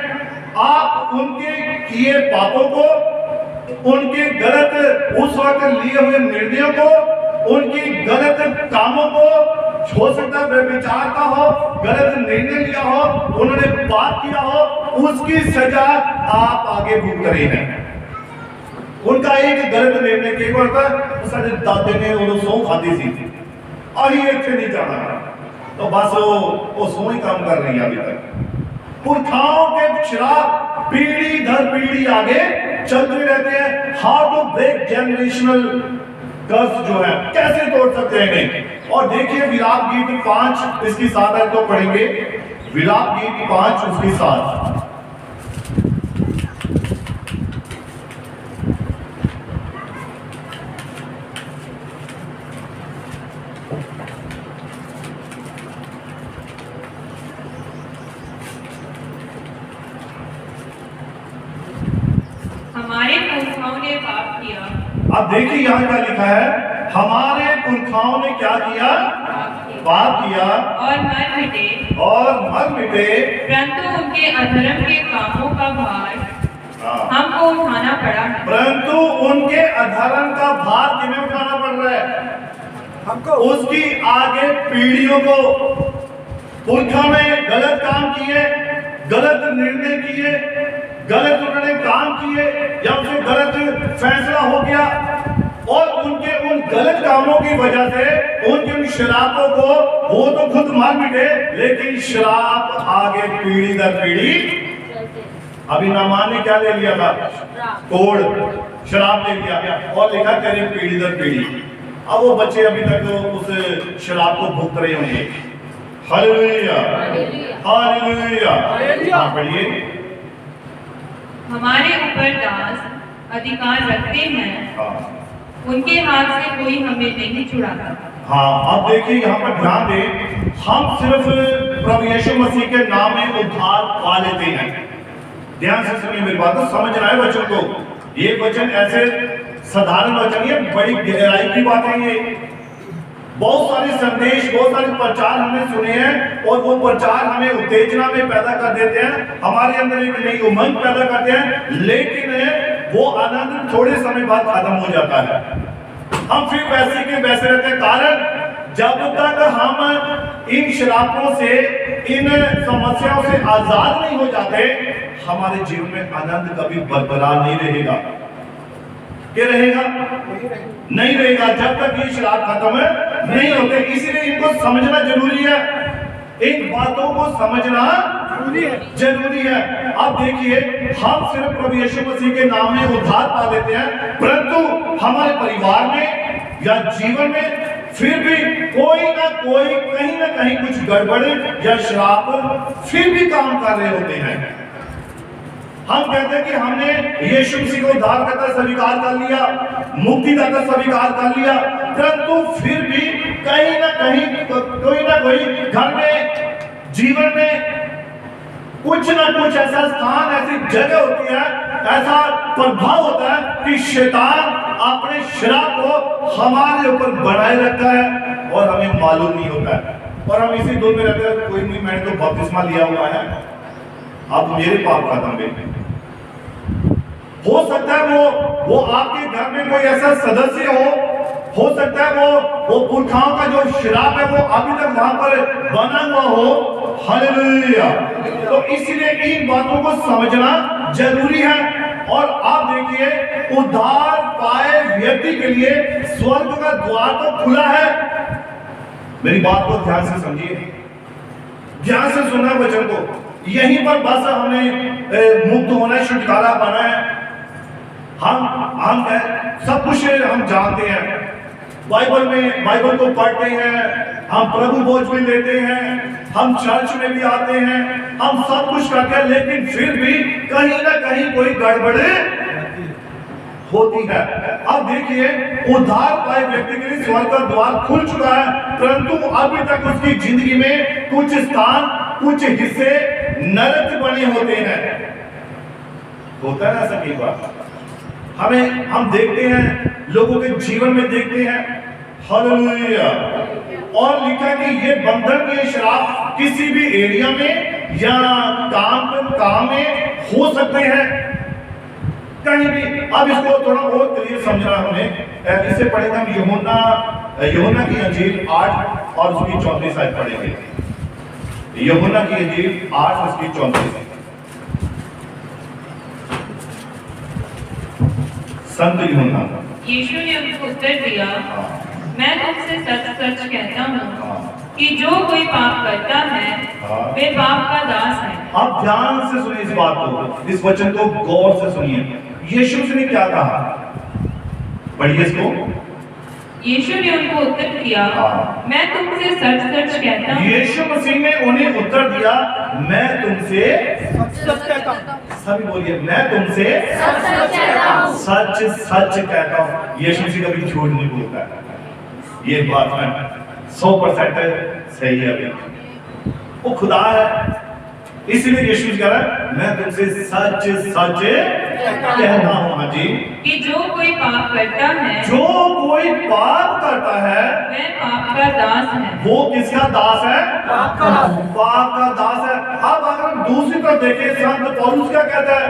आप उनके किए पापों को, उनके गलत उस वक्त लिए हुए निर्णयों को, उनकी गलत कामों को, हो सकता है व्यभिचार का हो, गलत निर्णय लिया हो, उन्होंने पाप किया हो, उसकी सजा आप आगे भुगत रहे हैं। उनका एक गलत निर्णय कई बार था, साढ़े दादे ने वो सौं खाती थी, अभी इतने नहीं जाना, तो बस वो सौ ही काम कर रही है अभी तक। पुरखाओं के श्राप पीढ़ी दर पीढ़ी आगे चलते रहते हैं। हाउ टू ब्रेक जनरेशनल कर्स जो है, कैसे तोड़ सकते हैं इन्हें? और देखिए, विलाप गीत 5 इसकी 7 है तो पढ़ेंगे। विलाप गीत 5 उसकी 7। हमारे पुरखाओं ने पाप किया। अब देखिए यहाँ क्या लिखा है, हमारे पुरखाओं ने क्या किया? पाप किया और मर मिटे, परंतु उनके अधर्म के कामों का भार हमको उठाना पड़ा। परंतु उनके अधर्म का भार किन्हें उठाना पड़ रहा है? हमको। उसकी आगे पीढ़ियों को। पुरखा ने गलत काम किए, गलत निर्णय किए, गलत उन्होंने काम किए, या उनसे गलत फैसला हो गया, और उनके उन गलत कामों की वजह से उनके उन श्रापों को वो तो खुद मार मिटे, लेकिन श्राप आगे पीढ़ी दर पीढ़ी। अभी नामान ने क्या ले लिया था? तोड़, श्राप ले लिया, और लिखा तेरी पीढ़ी दर पीढ़ी। अब वो बच्चे अभी तक तो उस श्राप को भुगत रहे होंगे। Hallelujah, hallelujah. पढ़िए। हमारे ऊपर दास अधिकार रखते हैं, उनके हाथ से कोई हमें नहीं छुड़ाता। हाँ, अब देखिए यहाँ पर ध्यान दें, हम सिर्फ प्रभु यीशु मसीह के नाम में उद्धार पा लेते हैं। ध्यान से सुनिए मेरी बात, समझ रहा है वचन को। ये वचन ऐसे साधारण वचन है, बड़ी गहराई की बात है ये। बहुत सारे संदेश, बहुत सारे प्रचार हमने सुने हैं, और वो प्रचार हमें उत्तेजना में पैदा कर देते हैं, हमारे अंदर एक नई उमंग पैदा करते हैं, लेकिन वो आनंद थोड़े समय बाद खत्म हो जाता है। हम फिर वैसे के वैसे रहते हैं। कारण जब तक हम इन श्रापों से, इन समस्याओं से आजाद नहीं हो जाते, हमारे जीवन में आनंद कभी बरकरार नहीं रहेगा। क्या रहेगा? नहीं रहेगा जब तक ये श्राप खत्म नहीं होते। इसलिए इनको समझना जरूरी है, इन बातों को समझना जरूरी है। अब देखिए, हम सिर्फ प्रभु यीशु मसीह के नाम में उद्धार पा लेते हैं, परंतु हमारे परिवार में या जीवन में फिर भी कोई ना कोई कहीं ना कहीं कुछ गड़बड़ या श्राप फिर भी काम कर रहे होते हैं। हम कहते हैं कि हमने यीशु मसीह को उद्धारकर्ता स्वीकार कर लिया, मुक्तिदाता स्वीकार कर लिया, परंतु फिर भी कहीं ना कहीं कोई ना कोई घर में, जीवन में कुछ ना कुछ ऐसा स्थान, ऐसी जगह होती है, ऐसा प्रभाव होता है कि शैतान अपने श्राप को हमारे ऊपर बनाए रखता है और हमें मालूम नहीं होता है, और हम इसी दो में रहते हैं। कोई नहीं, मैंने तो बपतिस्मा लिया हुआ है, अब मेरे पाप का दाम हो सकता है वो आपके घर में कोई ऐसा सदस्य हो सकता है वो पुरखाओं का जो श्राप है वो अभी तक वहां पर बना हुआ हो। हालेलुया। तो इसलिए इन बातों को समझना जरूरी है। और आप देखिए, उद्धार पाए व्यक्ति के लिए स्वर्ग का द्वार तो खुला है। मेरी बात को ध्यान से समझिए, ध्यान से सुनना वचन को। यहीं पर बस हमें मुक्त होना, छुटकारा पाना है। हम सब कुछ हम जानते हैं, बाइबल को पढ़ते हैं, हम प्रभु भोज में लेते हैं, हम चर्च में भी आते हैं, हम सब कुछ करते हैं, लेकिन फिर भी कहीं ना कहीं कोई गड़बड़े होती है। अब देखिए, उद्धार पाए व्यक्ति के लिए स्वर्ग का द्वार खुल चुका है, परंतु अभी तक उसकी जिंदगी में कुछ स्थान, कुछ हिस्से नरक बने होते हैं। होता है ना ऐसा कई बार, हम देखते हैं, लोगों के जीवन में देखते हैं। हालेलुया। और लिखा है कि ये बंधन, ये श्राप किसी भी एरिया में या काम में हो सकते हैं, कहीं भी। अब इसको थोड़ा और क्लियर समझना हमें। इसे पढ़ेंगे हम यूहन्ना की इंजील 8 और उसकी 34 आयत पढ़ेंगे। यूहन्ना की इंजील 8 उसकी 34। संत यूहन्ना। यीशु ने उनको उत्तर दिया, मैं तुमसे सच सच कहता हूँ कि जो कोई पाप करता है वे पाप का दास है। आप ध्यान से सुनिए इस बात को, इस वचन को गौर से सुनिए। यीशु ने क्या कहा, पढ़िए इसको। यीशु ने उनको उत्तर दिया, मैं तुमसे सच सच कहता हूँ। यीशु मसीह ने उन्हें उत्तर दिया, मैं तुमसे सच कहता हूँ। सभी बोलिए, मैं तुमसे सच सच कहता हूँ। यीशु मसीह कभी झूठ नहीं बोलता है, ये बात में 100% सही है। वो खुदा है, इसलिए यीशु कह रहा है, मैं तुमसे सच सच कहता हूँ। हाँ जी, कि जो कोई पाप करता है, जो कोई पाप करता है वह पाप का दास है। वो किसका दास है? पाप का दास है। अब अगर हम दूसरी तरफ देखें, संत पौलुस क्या कहता है,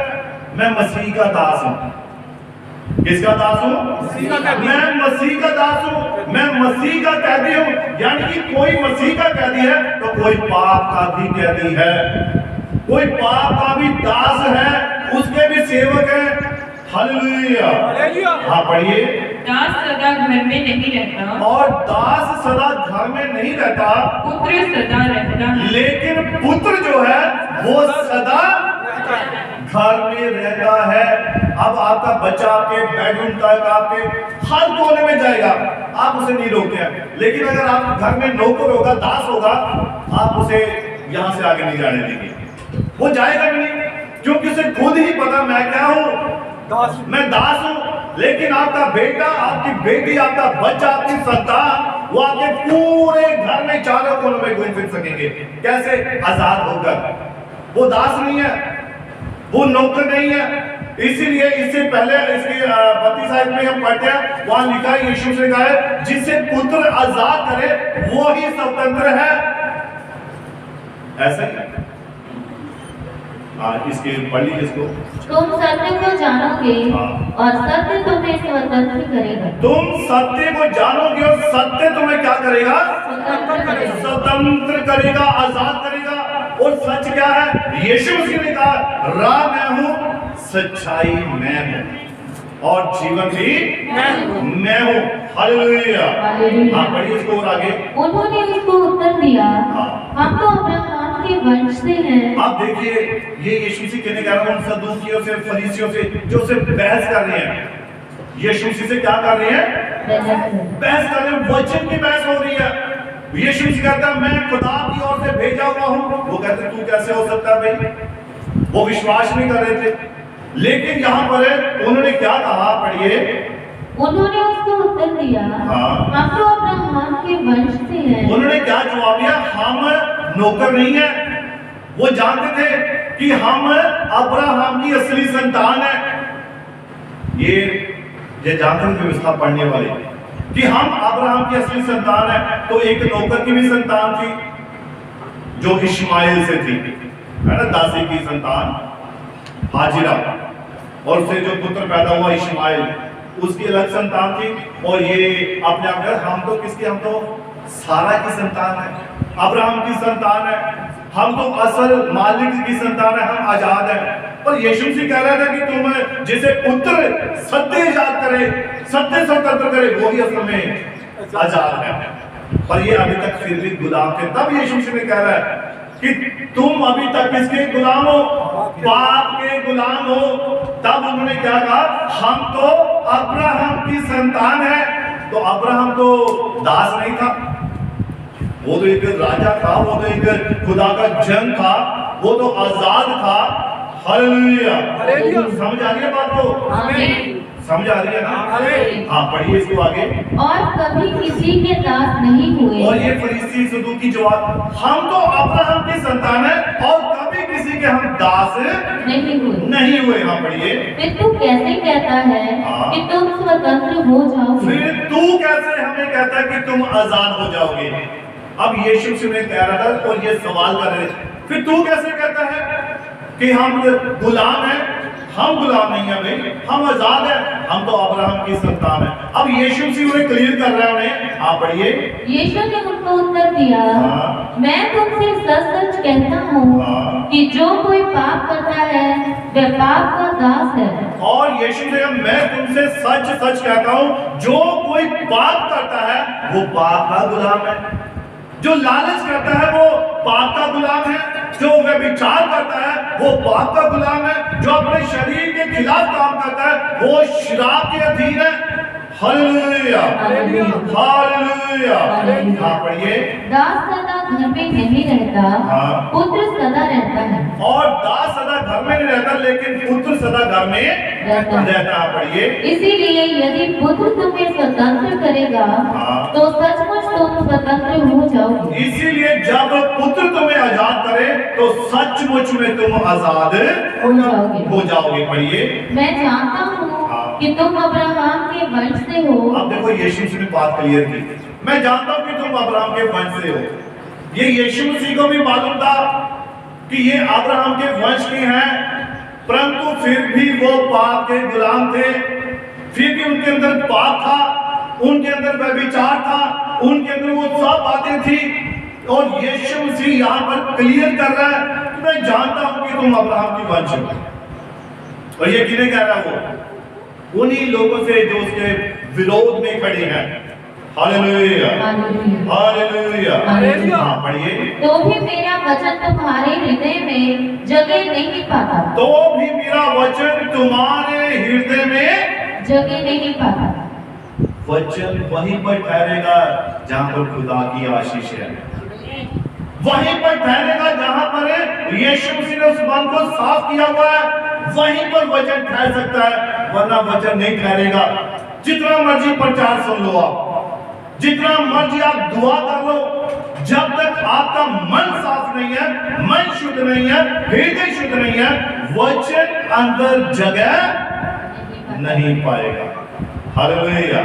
मैं मसीह का दास हूँ। किसका दास हूँ? मैं मसीह का दास हूँ, मैं मसीह का कैदी हूँ। यानी कि कोई मसीह का कैदी है तो कोई पाप का भी कैदी है, कोई पाप का भी दास है, उसके भी सेवक है। हालेलुया। हाँ पढ़िए। दास सदा घर में नहीं रहता, और दास सदा घर में नहीं रहता, पुत्र सदा रहता है। लेकिन पुत्र जो है वो सदा घर में रहता है। अब आपका बच्चा आपके बेडरूम तक, आपके हर कोने में जाएगा, आप उसे नहीं रोकते हैं। लेकिन अगर आप घर में नौकर होगा, दास होगा, आप उसे यहाँ से आगे नहीं जाने देंगे, वो जाएगा भी नहीं, क्योंकि उसे खुद ही पता मैं क्या हूँ, मैं दास हूँ। लेकिन आपका बेटा, आपकी बेटी, आपका बच्चा, आपकी संतान, वो आपके पूरे घर में चारों कोनों में घूम फिर सकेंगे। कैसे? आजाद होकर। वो दास नहीं है, वो नौकर नहीं है। इसीलिए इससे पहले इसके 32 आयत में हम पढ़ते हैं, वहां लिखा है, यीशु से कहा है, जिससे पुत्र आजाद करे वो ही स्वतंत्र है। ऐसा ही इसके पढ़ लीजिए इसको। तुम सत्य को जानोगे और सत्य तुम्हें स्वतंत्र करेगा। तुम सत्य को जानोगे और सत्य तुम्हें क्या करेगा? स्वतंत्र करेगा, आजाद करेगा। और सच क्या है? यीशु मसीह ने कहा, राह मैं हूं, सच्चाई मैं हूं और जीवन भी मैं हूं। हालेलुया। हाँ पढ़िए इसको और आगे। उन्होंने उसको उत्तर दिया, हम तो अब्राहम के के वंश से हैं। आप देखिए ये यीशु मसीह कहने कह रहा है उन सदूकियों से, फरीसियों से जो उसे बहस कर रहे हैं। यीशु मसीह से क्या कर रहे हैं? बहस कर रहे हैं, वचन की बहस हो रही है। यीशु मसीह कहता है मैं खुदा की ओर से भेजा हुआ हूं। वो कहते तू कैसे हो सकता है भाई? वो विश्वास नहीं कर रहे थे। लेकिन यहाँ पर उन्होंने क्या कहा, पढ़िए। उन्होंने उसको उत्तर दिया, हम तो अब्राहम के वंश से हैं। उन्होंने क्या जवाब दिया? हम नौकर नहीं है। वो जानते थे कि हम अब्राहम की असली संतान है। ये जानते थे व्यवस्था पढ़ने वाले कि हम अब्राहम की असली संतान है। तो एक नौकर की भी संतान थी जो इश्माइल से थी, है ना, दासी की संतान हाजिरा, और उससे जो पुत्र पैदा हुआ इश्माइल, उसकी अलग संतान थी। और ये अपने आप में हम तो किसके, हम तो सारा की संतान है, अब्राहम की संतान है, हम तो असल मालिक की संतान है, हम आजाद है। पर यीशु मसीह कह रहा था कि तुम जिसे पुत्र सत्य आजाद करे, सत्य स्वतंत्र करे, वो ही असल में आजाद है। पर ये अभी तक फिर भी गुलाम थे। तब यीशु मसीह ने कह रहा है कि तुम अभी तक किसके गुलाम हो? पाप के गुलाम हो। तब उन्होंने क्या कहा? हम तो अब्राहम की संतान है। तो अब्राहम तो दास नहीं था, वो तो एक राजा था, वो तो एक खुदा का जन था, वो तो आजाद था। हालेलुया। समझ आ रही है बात को? समझ आ रही है ना? हाँ, पढ़िए इसको आगे। और कभी किसी के दास नहीं हुए। और ये फरीसी सदूकी जवाब, हम तो अब्राहम की संतान है और कभी किसी के हम दास नहीं हुए। हाँ, पढ़िए। फिर तू कैसे कहता है कि तुम स्वतंत्र हो जाओगे? फिर तू कैसे हमें कहता है कि तुम आजाद हो जाओगे? अब यीशु मसीह ने कह रहा था और ये सवाल कर रहे, फिर तू कैसे कहता है कि हम गुलाम हैं? हम गुलाम नहीं है भाई, हम आजाद हैं, हम तो अब्राहम की संतान है। अब यीशु मसीह उन्हें क्लियर कर रहा है उन्हें। हाँ, पढ़िए। यीशु ने उनको उत्तर दिया, मैं तुमसे सच सच कहता हूँ कि जो कोई पाप करता है वह पाप का दास है। और यीशु ने कहा, मैं तुमसे सच सच कहता हूँ जो कोई पाप करता है वो पाप का गुलाम है। जो लालच करता है वो पाप का गुलाम है। जो व्यभिचार करता है वो पाप का गुलाम है। जो अपने शरीर के खिलाफ काम करता है वो शराब के अधीन है। Hallelujah, hallelujah. हाँ, पढ़िए। दास सदा घर में नहीं रहता, पुत्र सदा रहता है। और दास सदा घर में नहीं रहता, लेकिन पुत्र सदा घर में रहता है। पढ़िए। इसीलिए यदि पुत्र तुम्हें स्वतंत्र करेगा तो सचमुच तुम स्वतंत्र हो जाओगे। इसीलिए जब पुत्र तुम्हें आजाद करे तो सचमुच में तुम आजाद हो जाओगे। पढ़िए। मैं जानता हूँ कि तुम अब्राहम के वंश से हो। अब देखो यीशु मसीह ने बात क्लियर की, मैं जानता हूँ कि तुम अब्राहम के वंश से हो। ये यीशु मसीह को भी मालूम था कि ये अब्राहम के वंश के हैं, परंतु फिर भी वो पाप के गुलाम थे। फिर भी उनके अंदर पाप था, उनके अंदर व्यभिचार था, उनके अंदर वो सब बातें थी। और यीशु मसीह यहाँ पर क्लियर कर रहा है कि मैं जानता हूँ कि तुम अब्राहम की वंश हो। और ये किन्हें कह रहा है? वो उन्हीं लोगों से जो उसके विरोध में खड़े हैं। Hallelujah, hallelujah. हाँ, पढ़िए। तो भी मेरा वचन तुम्हारे हृदय में जगह नहीं पाता। तो भी मेरा वचन तुम्हारे हृदय में जगह नहीं पाता। वचन वहीं पर ठहरेगा जहाँ पर खुदा की आशीष है, वहीं पर ठहरेगा जहाँ पर यीशु मसीह ने उस मन को साफ किया हुआ है। वहीं पर वचन ठहर सकता है, वरना वचन नहीं ठहरेगा। जितना मर्जी प्रचार सुन लो आप, जितना मर्जी आप दुआ कर लो, जब तक आपका मन साफ नहीं है, मन शुद्ध नहीं है, हृदय शुद्ध नहीं है, वचन अंदर जगह नहीं पाएगा। हालेलुया।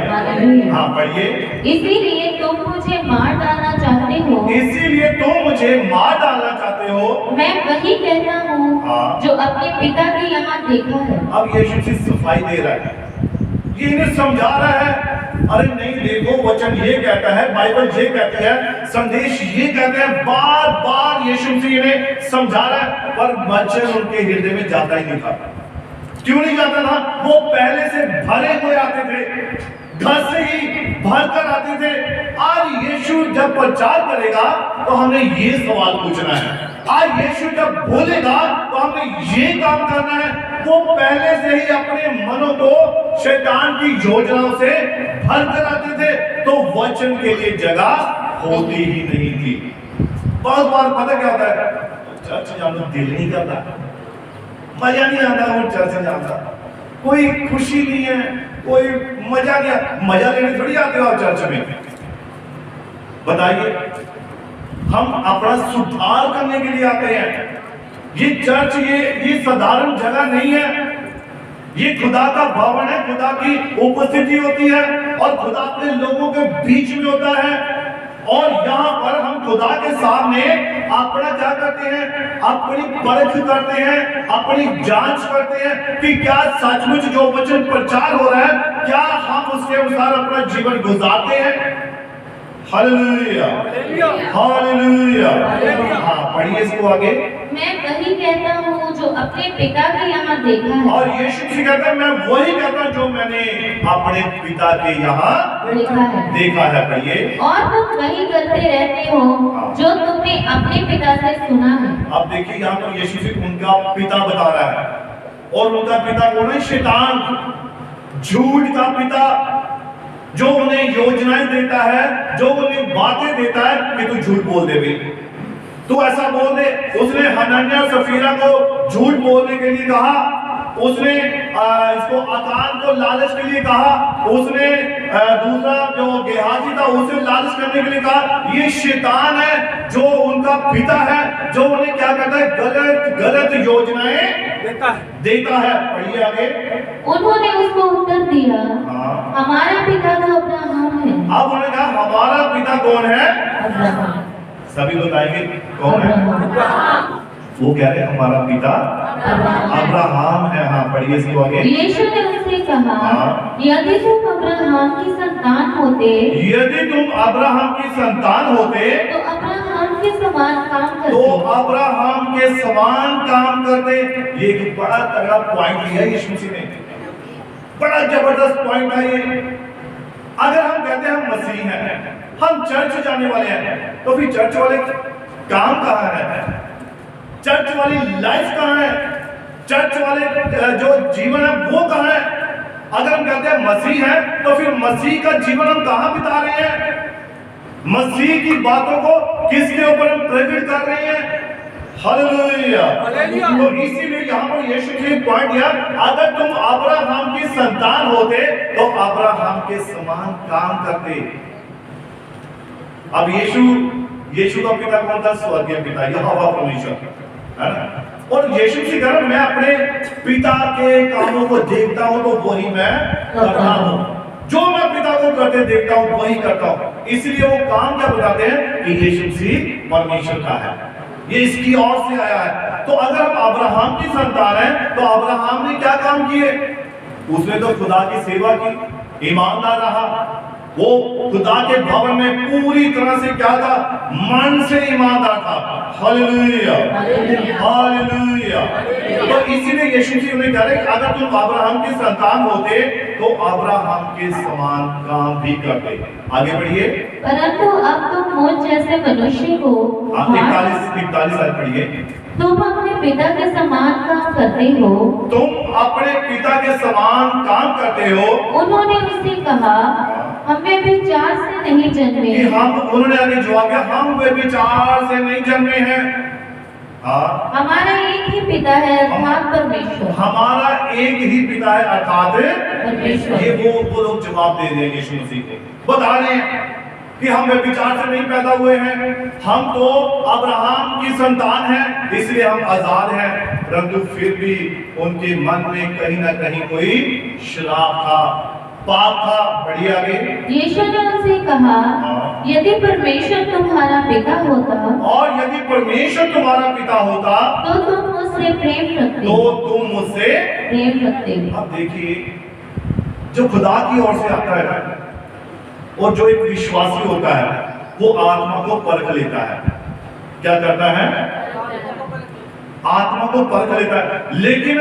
हाँ, पढ़िए। इसीलिए तुम मुझे मार डालना चाहते हो। इसीलिए तुम मुझे मार डालना चाहते हो। मैं वही कहता हूँ जो अपने पिता के यहाँ देखा है। अब यीशु मसीह सफाई दे रहा है, ये इन्हें समझा रहा है, अरे नहीं देखो वचन ये कहता है, बाइबल ये कहती है, संदेश ये कहते हैं। बार बार यीशु मसीह इन्हें समझा रहा है, पर वचन उनके हृदय में जाता ही नहीं था। क्यों नहीं जाता था? वो पहले से भरे हुए आते थे, घर से ही भर कर आते थे। आज यीशु जब प्रचार करेगा तो हमें ये सवाल पूछना है, आज यीशु जब बोलेगा तो हमें ये काम करना है, वो पहले से ही अपने मनों को शैतान की योजनाओं से भर कर आते थे, तो वचन के लिए जगह होती ही नहीं थी। बहुत बार पता क्या होता है, चर्च जाना दिल नहीं करता, मजा नहीं आता वो चर्च जाता, कोई खुशी नहीं है, कोई मजा नहीं, मजा लेने थोड़ी आते हो आप चर्च में। बताइए, हम अपना सुधार करने के लिए आते हैं। ये चर्च ये साधारण जगह नहीं है, ये खुदा का भवन है, खुदा की उपस्थिति होती है और खुदा अपने लोगों के बीच में होता है। और यहाँ पर हम खुदा के सामने अपना क्या करते हैं, अपनी परख करते हैं, अपनी जांच करते हैं कि क्या सचमुच जो वचन प्रचार हो रहा है, क्या हम उसके अनुसार अपना जीवन गुजारते हैं। Hallelujah, hallelujah. हाँ, पढ़िए इसको आगे। मैं वही कहता हूँ जो अपने पिता के यहाँ देखा है। और यीशु से कहता है, मैं वही कहता हूँ जो मैंने अपने पिता के यहाँ देखा है। पढ़िए। और तुम वही करते रहते हो जो तुमने अपने पिता से सुना है। अब देखिए, यहाँ पर यीशु से उनका पिता बता रहा है, और उनका पिता कौन है? शैतान, झूठ का पिता, जो उन्हें योजनाएं देता है, जो उन्हें बातें देता है कि तू झूठ बोल दे भी, तू ऐसा बोल दे। उसने हनन्याह और सफीरा को झूठ बोलने के लिए कहा, उसने इसको आकान को लालच के लिए कहा, उसने दूसरा जो गेहाजी था उसे लालच करने के लिए कहा। ये शैतान है जो उनका पिता है, जो उन्हें क्या करता है, गलत गलत योजनाएं देता है। पढ़िए आगे। उन्होंने उसको उत्तर दिया, हाँ। हमारा पिता तो अब्राहम है। अब उन्होंने कहा, हमारा पिता कौन है? अब्राहम। सभी बताएंगे कौन है? वो कह रहे हमारा पिता अब्राहम है। हाँ, पढ़िए इसको आगे। यीशु ने उनसे कहा, हाँ। यदि तुम अब्राहम की संतान होते, यदि तुम अब्राहम की संतान होते तो अब्राहम के समान काम करते। तो अब्राहम के समान काम करते। ये एक बड़ा तगड़ा पॉइंट लिया यीशु मसीह ने, बड़ा जबरदस्त पॉइंट है ये। अगर हम कहते हैं हम मसीह हैं, हम चर्च जाने वाले हैं, तो फिर चर्च वाले काम कहाँ है? चर्च वाली लाइफ कहाँ है? चर्च वाले जो जीवन है वो कहाँ है? अगर हम कहते हैं मसीह है, तो फिर मसीह का जीवन हम कहाँ बिता रहे हैं? मसीह की बातों को किसके ऊपर हम प्रकट कर रहे हैं? हालेलुया। तो इसीलिए यहाँ पर यीशु ने पॉइंट दिया, अगर तुम अब्राहम की संतान होते तो अब्राहम के समान काम करते। अब यीशु का पिता कौन था? स्वर्गीय पिता, यहोवा परमेश्वर, है ना। और यीशु से कह रहा, मैं अपने पिता के कामों को देखता हूं तो वही मैं करता हूं, जो मैं पिता को करते देखता हूं वही करता हूं। इसलिए वो काम क्या बताते हैं कि यीशु मसीह परमेश्वर का है, ये इसकी ओर से आया है। तो अगर हम अब्राहम की संतान है, तो अब्राहम ने क्या काम किए? उसने तो खुदा की सेवा की, ईमानदार रहा, वो खुदा के भवन में पूरी तरह से क्या था? मन से ईमानदार था। Hallelujah, hallelujah. तो इसीलिए यीशु मसीह उन्हें कह रहे हैं, अगर तुम अब्राहम की संतान होते तो अब्राहम के समान काम भी करते। आगे बढ़िए। परंतु अब तुम मुझ जैसे मनुष्य को 41 पढ़िए। तुम अपने पिता के समान काम करते हो। तुम अपने पिता के समान काम करते हो। उन्होंने उससे कहा, हम व्यभिचार से नहीं जन्मे। कि उन्होंने आगे जवाब दिया, हम व्यभिचार से नहीं जन्मे हैं। हाँ, हमारा एक ही पिता है अर्थात परमेश्वर। हमारा एक ही पिता है अर्थात परमेश्वर। ये वो लोग जवाब दे रहे हैं यीशु मसीह को, बता रहे हैं कि हम व्यभिचार से नहीं पैदा हुए हैं, हम तो अब्राहम की संतान हैं, इसलिए हम आजाद हैं। परंतु फिर भी उनके मन में कहीं ना कहीं कोई श्राप था, पाप था। बढ़िया आगे। यीशु ने उनसे कहा, यदि परमेश्वर तुम्हारा पिता होता, और यदि परमेश्वर तुम्हारा पिता होता, तो तुम मुझसे प्रेम रखते। तो तुम मुझसे प्रेम रखते। अब देखिए, जो खुदा की ओर से आता है और जो एक विश्वासी होता है, वो आत्मा को परख लेता है। क्या करता है? आत्मा को परख लेता है। लेकिन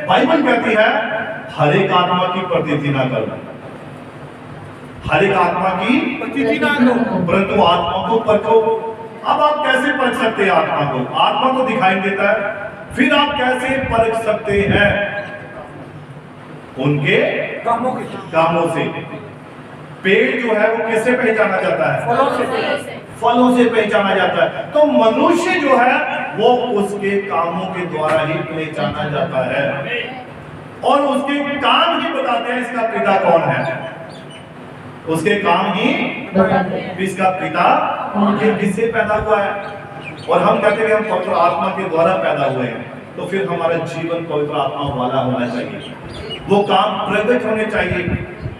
बाइबल कहती है, हर एक आत्मा की प्रतीति ना करो, हर एक आत्मा की, परंतु आत्मा को परखो। अब आप कैसे परख सकते हैं आत्मा को? आत्मा तो दिखाई देता है, फिर आप कैसे परख सकते हैं? उनके कामों से। पेड़ जो है वो किससे पहचाना जाता है? फलों से पहचाना जाता है। तो मनुष्य जो है वो उसके कामों के द्वारा ही पहचाना जाता है, और उसके काम ही बताते हैं इसका पिता कौन है। उसके काम ही इसका पिता किससे पैदा हुआ है। और हम कहते हैं कि हम पवित्र आत्मा के द्वारा पैदा हुए हैं, तो फिर हमारा जीवन पवित्र आत्मा वाला होना चाहिए, वो काम प्रकट होने चाहिए,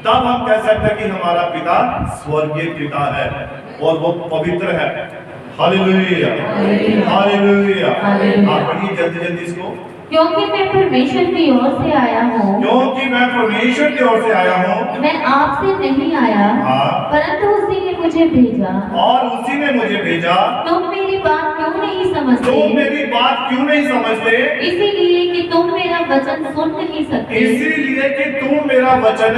तब हम कह सकते हैं कि हमारा पिता स्वर्गीय पिता है और वो पवित्र है। Hallelujah, hallelujah. आप पढ़िए जल्दी जल्दी इसको। क्योंकि मैं परमेश्वर की ओर से आया हूँ, क्योंकि मैं परमेश्वर की ओर से आया हूँ, मैं आपसे नहीं आया, हाँ। परंतु उसी ने मुझे भेजा। और उसी ने मुझे भेजा। तुम मेरी बात क्यों नहीं समझते? तुम मेरी बात क्यों नहीं समझते? इसीलिए कि तुम मेरा वचन सुन नहीं सकते। इसीलिए कि तुम मेरा वचन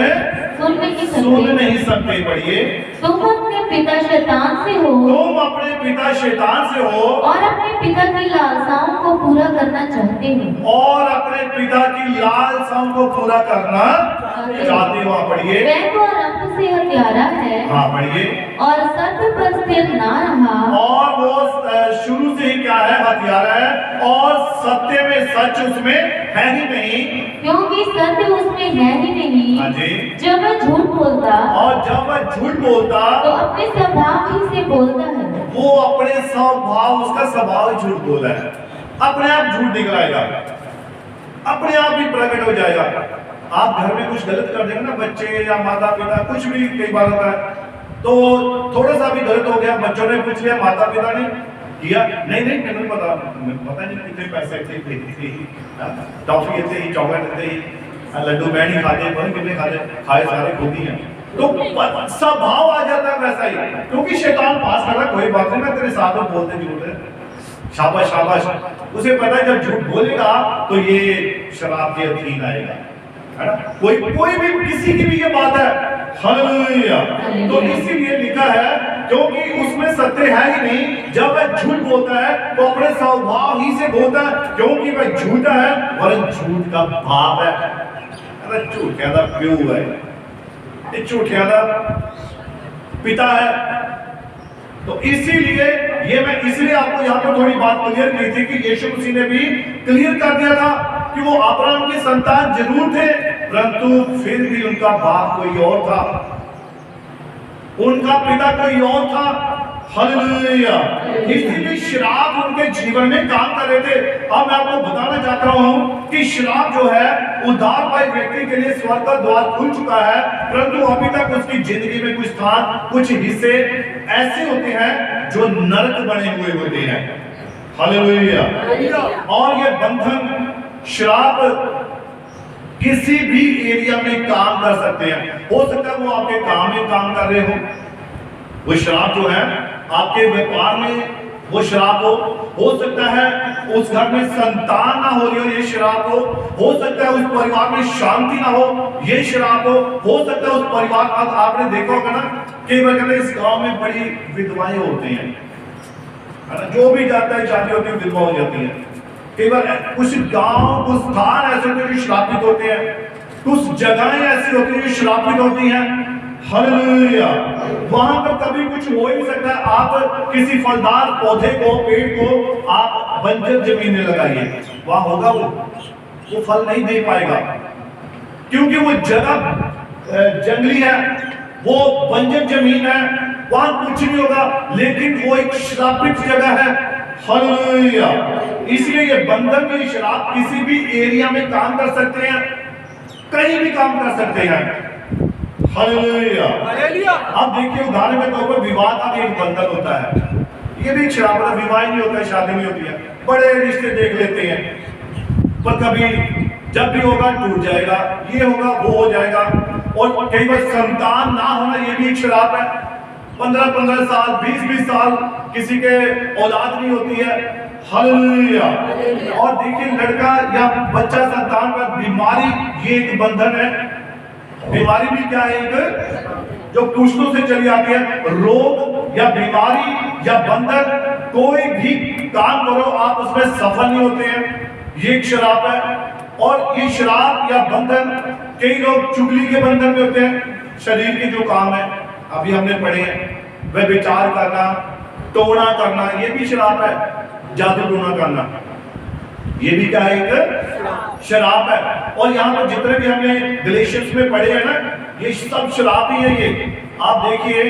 सुन नहीं सुन सकते। नहीं सकते। पढ़िए। तुम अपने पिता शैतान से हो, तुम अपने पिता शैतान से हो, और अपने पिता की लालसाओं को पूरा करना चाहते हो। और अपने पिता की लालसाओं को पूरा करना चाहते हो। पढ़िए। वह तो आरंभ से हत्यारा है, हाँ पढ़िए। और सत्य पर स्थिर ना रहा, और वो शुरू से ही क्या है? हथियारा है, और सत्य में सच उसमें है ही नहीं, क्योंकि सत्य उसमें है ही नहीं। हाँ जी। जब वह झूठ बोलता, और जब वह झूठ बोलता, तो अपने स्वभाव ही से बोलता है। वो अपने स्वभाव, उसका स्वभाव झूठ बोला है, अपने आप झूठ निकलाएगा, अपने आप ही प्रकट हो जाएगा। आप घर में कुछ गलत कर देंगे ना, बच्चे या माता पिता कुछ भी, कई बार होता है, तो थोड़ा सा भी गलत हो गया, बच्चों ने पूछ लिया, माता पिता ने किया, नहीं नहीं मैंने पता नहीं कितने पैसे थे, टॉफी देते ही, चॉकलेट देते ही, लड्डू मैं नहीं खाते, पता कितने खाए सारे खुद ही हैं। तो स्वभाव आ जाता है वैसा ही, क्योंकि शैतान पास कर रहा, कोई बात नहीं, मैं तेरे साथ में बोलते झूठ है, शाबाश शाबाश। उसे पता है जब झूठ बोलेगा तो ये शराब के अधीन आएगा, है ना। कोई भी किसी की भी ये बात है। हालेलुया। तो इसीलिए लिखा है, क्योंकि उसमें सत्य है ही नहीं। जब वह झूठ बोलता है तो अपने स्वभाव ही से बोलता है, क्योंकि वह झूठा है और झूठ का बाप है। अरे झूठ कहता प्यो है, ये झूठ कहता पिता है। तो इसीलिए ये मैं इसलिए आपको यहाँ पर थोड़ी बात क्लियर की थी कि यीशु मसीह ने भी क्लियर कर दिया था कि वो अब्राहम की संतान जरूर थे, परंतु फिर भी उनका बाप कोई और था, उनका पिता कोई और था। हालेलुया। इसीलिए शराब उनके जीवन में काम कर रहे थे। अब मैं आपको बताना चाहता हूं कि शराब जो है उद्धार पाए व्यक्ति के लिए स्वर्ग का द्वार खुल चुका है, परंतु अभी तक उसकी जिंदगी में कुछ स्थान, कुछ हिस्से ऐसे होते हैं जो नरक बने हुए होते हैं। हालेलुया। और ये बंधन, शराब किसी भी एरिया में काम कर सकते हैं। हो सकता है वो आपके काम में काम कर रहे हो, वो शराब जो है आपके व्यापार में वो शराब हो सकता है उस घर में संतान ना हो रही हो, ये शराब हो सकता है उस परिवार में शांति ना हो, ये शराब हो सकता है उस परिवार। अब आपने देखा होगा ना, कई बार कहते हैं इस गांव में बड़ी विधवाएं होती हैं, जो भी जाता है शादी होती है विधवा हो जाती है। कई बार कुछ गांव, कुछ स्थान ऐसे होते हैं जो श्रापित होते हैं, कुछ जगहें ऐसी होती हैं जो श्रापित होती हैं। हालेलुया। वहां पर कभी कुछ हो ही नहीं सकता। आप किसी फलदार पौधे को, पेड़ को आप बंजर जमीन में लगाइए, वहां होगा वो फल नहीं दे पाएगा, क्योंकि वो जगह जंगली है, वो बंजर जमीन है, वहां कुछ नहीं होगा। लेकिन वो एक श्रापित जगह है। हालेलुया। इसलिए ये बंधन की शराब किसी भी एरिया में काम कर सकते हैं, कहीं भी काम कर सकते हैं। हालेलुया। अब देखिए उदाहरण के तौर पर विवाह का भी एक बंधन होता है। ये भी शराब का विवाह नहीं होता है, शादी नहीं होती है, बड़े रिश्ते देख लेते हैं, पर कभी जब भी होगा टूट जाएगा, ये होगा वो हो जाएगा। और कई बार संतान ना होना ये भी एक शराब है। 15-15 साल, 20-20 साल किसी के औलाद नहीं होती है। हालेलुया। और देखिए लड़का या बच्चा संतान का बीमारी, ये एक बंधन है। बीमारी भी क्या है? एक जो पुष्टों से चली आती है, रोग या बीमारी या बंधन, कोई भी काम करो आप उसमें सफल नहीं होते हैं, ये एक शराब है। और ये शराब या बंधन, कई लोग चुगली के बंधन में होते हैं। शरीर के जो काम है अभी हमने पढ़े हैं, वह विचार करना, टोना करना, ये भी शराब है। जादू टोना करना, ये भी क्या है, एक शराब है। और यहाँ पर जितने भी हमने गलेशियंस में पढ़े हैं ना, ये सब शराब ही है। ये आप देखिए,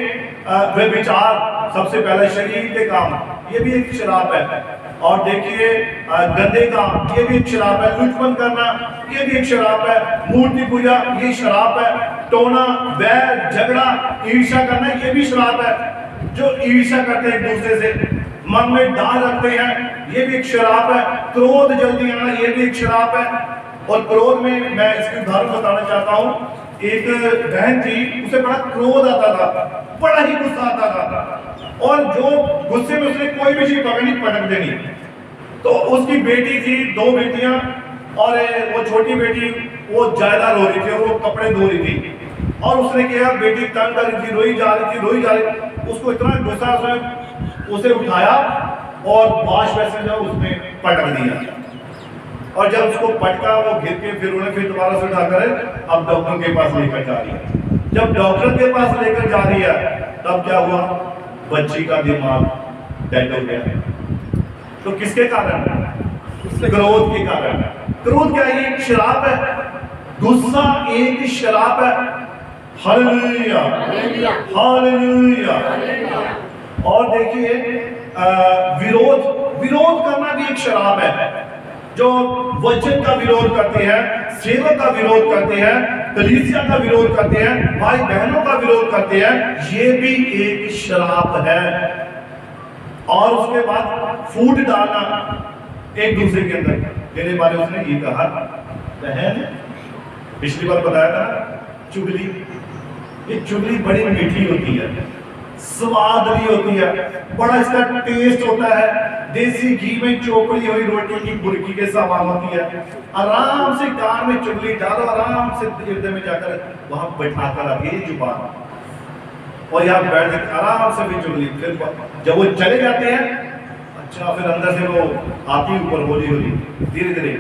वह विचार, सबसे पहले शरीर के काम, ये भी एक शराब है। और देखिए गंदे काम, ये भी एक शराब है। लुचपन करना, ये भी एक शराब है। मूर्ति पूजा, ये शराब है। टोना, बैर, झगड़ा, ईर्ष्या करना, ये भी शराब है। जो ईर्ष्या करते हैं एक दूसरे से, मन में डाल रखते हैं, ये भी एक शराब है। क्रोध जल्दी आना, ये भी एक शराब है। और क्रोध में मैं इसकी उदाहरण बताना चाहता हूँ। एक बहन थी, उसे बड़ा क्रोध आता था, बड़ा ही गुस्सा आता था, और जो गुस्से में उसने कोई भी चीज पकड़नी, पटक देनी। तो उसकी बेटी थी, 2 बेटियां, और वो छोटी बेटी वो ज्यादा रो रही थी और वो कपड़े धो रही थी। और उसने किया, बेटी तंग कर रही थी, रोई जा रही थी। उसको इतना गुस्सा, उसे उठाया और वॉश बेसिन में उसने पटक दिया। और जब उसको पटका, वो गिर के फिर उन्हें फिर दोबारा से उठाकर अब डॉक्टर के पास लेकर जा रही है। जब डॉक्टर के पास लेकर जा रही है, तब क्या हुआ, बच्ची का दिमाग डेड हो गया। तो किसके कारण? क्रोध के कारण। क्रोध क्या है? एक शराब है। गुस्सा एक शराब है। Hallelujah, hallelujah. और देखिए, विरोध करना भी एक शराब है। जो वचन का विरोध करते हैं, सेवक का विरोध करते हैं, कलीसिया का विरोध करते हैं, भाई बहनों का विरोध करते हैं, ये भी एक शराब है। और उसके बाद फूट डालना एक दूसरे के अंदर। मेरे बारे में उसने ये कहा, बहन, पिछली बार बताया था, चुगली, ये चुगली बड़ी मीठी होती है, स्वादली होती है, बड़ा इसका टेस्ट होता है। देसी घी में चोपड़ी हुई रोटी की बुर्की के समान होती है। आराम से कान में चुगली डालो, आराम से हृदय में जाकर वहां बैठा कर आगे जुबान, और यहाँ बैठ के आराम से भी चुगली। फिर जब वो चले जाते हैं, अच्छा, फिर अंदर से वो आती ऊपर, होली होली, धीरे धीरे।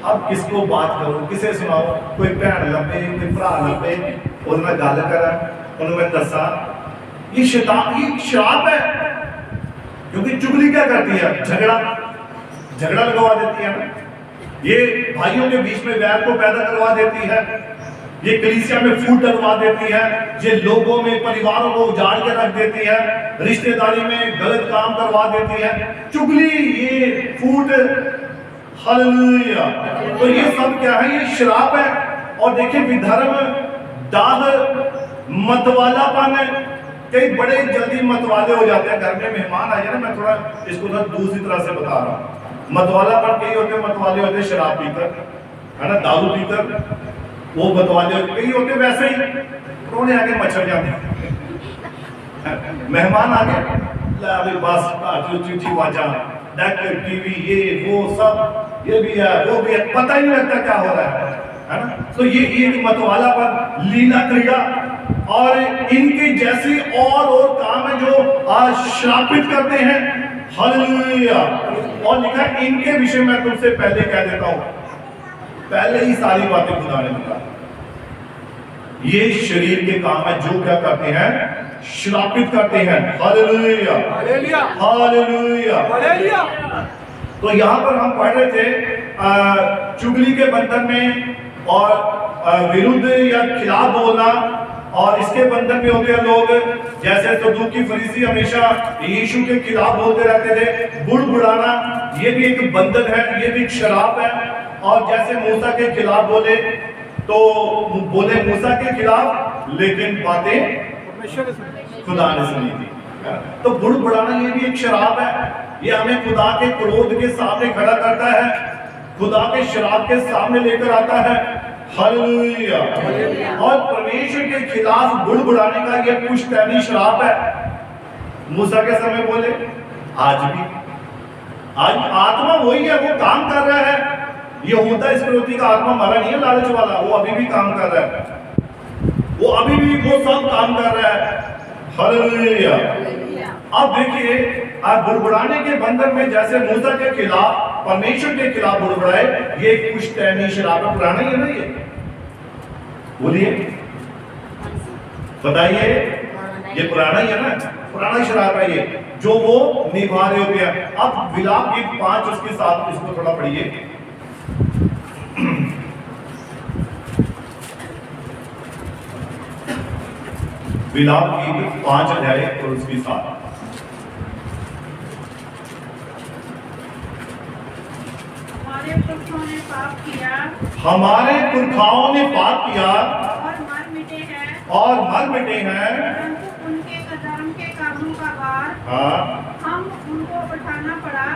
अब किसको बात करो, किसे सुनाओ? कोई भैन लभे, कोई भरा लभे, उनमें गल करा, उनमें दसा। ये शैतान की श्राप है। क्योंकि चुगली क्या करती है? झगड़ा लगवा देती है ना। ये भाइयों के बीच में वैर को पैदा करवा देती है। ये कलीसिया में फूट डलवा देती है। ये लोगों में, परिवारों को उजाड़ के रख देती है। रिश्तेदारी में गलत काम करवा देती है। चुगली, ये फूट, हालेलुया। तो ये सब क्या है? ये श्राप है। और देखिए, विधर्म, दाह, मतवालापन, कई बड़े जल्दी मतवाले हो जाते हैं। घर में मेहमान आ जाए ना, मैं थोड़ा इसको ना दूसरी तरह से बता रहा हूँ। मतवालापन कई होते हैं, मतवाले होते हैं शराब पीकर, है ना, दारू पीकर, वो मतवाले होते, कई होते वैसे ही रोने आगे मच्छर जाते हैं। मेहमान आ गए, बस टीवी, ये वो सब, ये भी है, वो भी है, पता ही नहीं लगता क्या हो रहा है ना। तो ये मतवालापन, लीला क्रीड़ा, और इनके जैसे और काम है जो श्रापित करते हैं। हालेलुया। और लिखा, इनके विषय में तुमसे पहले कह देता हूं, पहले ही सारी बातें खुदा ने बता। ये शरीर के काम है जो क्या करते हैं? श्रापित करते हैं। Hallelujah, hallelujah, hallelujah, hallelujah. तो यहां पर हम पढ़ रहे थे चुगली के बंधन में, और विरुद्ध या खिलाफ बोलना, और इसके बंधन में होते हैं लोग जैसे सदूकी फरीसी हमेशा यीशु के खिलाफ बोलते रहते थे। बुड़बुड़ाना, ये भी एक बंधन है, ये भी एक शराब है। और जैसे मूसा के खिलाफ बोले, तो बोले मूसा के खिलाफ, लेकिन बातें खुदा ने सुनी थी। तो बुड़बुड़ाना ये भी एक शराब है। ये हमें खुदा के क्रोध के सामने खड़ा करता है, खुदा के शराब के सामने लेकर आता है। हालेलुया। और परमेश्वर के खिलाफ बुड़बुड़ाने का ये पुश्तैनी शराब है। मूसा के समय बोले, आज भी, आज आत्मा वही है, वो काम कर रहा है। यहूदा इस्करियोती का आत्मा मरा नहीं है, लालच वाला, वो अभी भी काम कर रहा है, वो अभी भी वो सब काम कर रहा है। हालेलुया। अब देखिए, बुड़बुड़ाने के बंधन में जैसे मूसा के खिलाफ, परमेश्वर के खिलाफ बुड़बुड़ाए, ये पुश्तैनी शराब पुराना ही है ना, ये बोलिए बताइए, ये पुराना ही है ना, पुराना शराब है ये जो वो निभा रहे होते हैं। अब विलाप गीत 5 उसके साथ इसको थोड़ा पढ़िए। विलाप गीत 5 अध्याय और उसके साथ। हमारे पुरखों ने पाप किया हमारे पुरखाओं ने पाप किया और मर मिटे हैं, परंतु उनके अधर्म के कामों का भार हाँ, हम उनको उठाना पड़ा।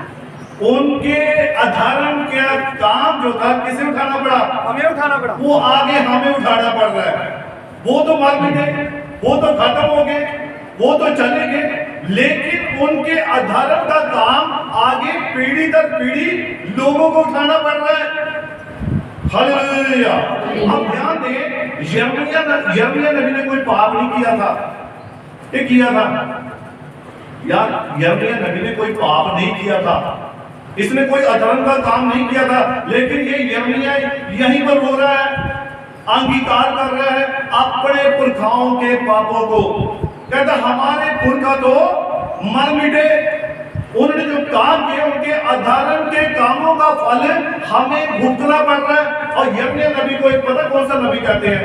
उनके अधर्म के काम जो था किसे उठाना पड़ा? हमें उठाना पड़ा। वो आगे हमें उठाना पड़ रहा है। वो तो मर मिटे, वो तो खत्म हो गए, वो तो चले गए, लेकिन उनके अधर्म का काम आगे पीढ़ी दर पीढ़ी लोगों को उठाना पड़ रहा है। हालेलुया। अब ध्यान दें, यिर्मयाह नबी ने कोई पाप नहीं किया था, ये किया था यार, यिर्मयाह नबी ने कोई पाप नहीं किया था, इसने कोई अधर्म का काम नहीं किया था, लेकिन ये यिर्मयाह यहीं पर रो रहा है, अंगीकार कर रहा है अपने पुरखाओं के पापों को। कहता हमारे पुरखा तो मर मिटे, उन्होंने जो काम किए उनके अधर्म के कामों का फल हमें भुगतना पड़ रहा है। और यिर्मयाह नबी को एक पता कौन सा नबी कहते हैं?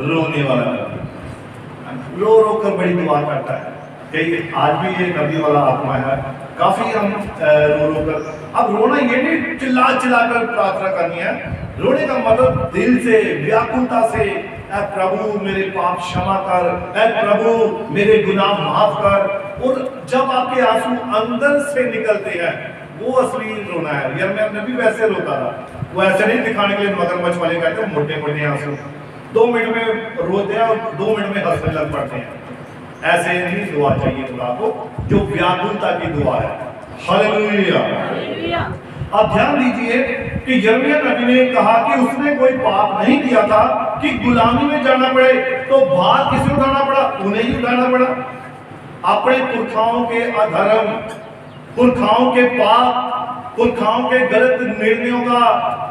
रोने वाला नबी, रो रो कर बड़ी दुआ करता है। कई आज भी ये नबी वाला आत्मा है, काफी हम रो रो कर, अब रोना ये नहीं चिल्ला चिल्ला कर प्रार्थना करनी है, रोने का मतलब दिल से, व्याकुलता से, ऐ प्रभु मेरे पाप क्षमा कर, ऐ प्रभु मेरे गुनाह माफ कर। और जब आपके आंसू अंदर से निकलते हैं वो असली रोना है। यिर्मयाह नबी वैसे रोता था, वो ऐसे नहीं दिखाने के लिए मगरमच्छ वाले कहते हैं मोटे मोटे आंसू 2 मिनट में रोते हैं और 2 मिनट में हंसने लग पड़ते हैं। ऐसे नहीं दुआ चाहिए खुदा को, जो व्याकुलता की दुआ है। हालेलुया। अब ध्यान दीजिए कि यिर्मयाह नबी ने कहा कि उसने कोई पाप नहीं किया था कि गुलामी में जाना पड़े, तो भार किसे उठाना पड़ा? उन्हें ही उठाना पड़ा। अपने पुरखाओं के अधर्म, पुरखाओं के पाप, पुरखाओं के गलत निर्णयों का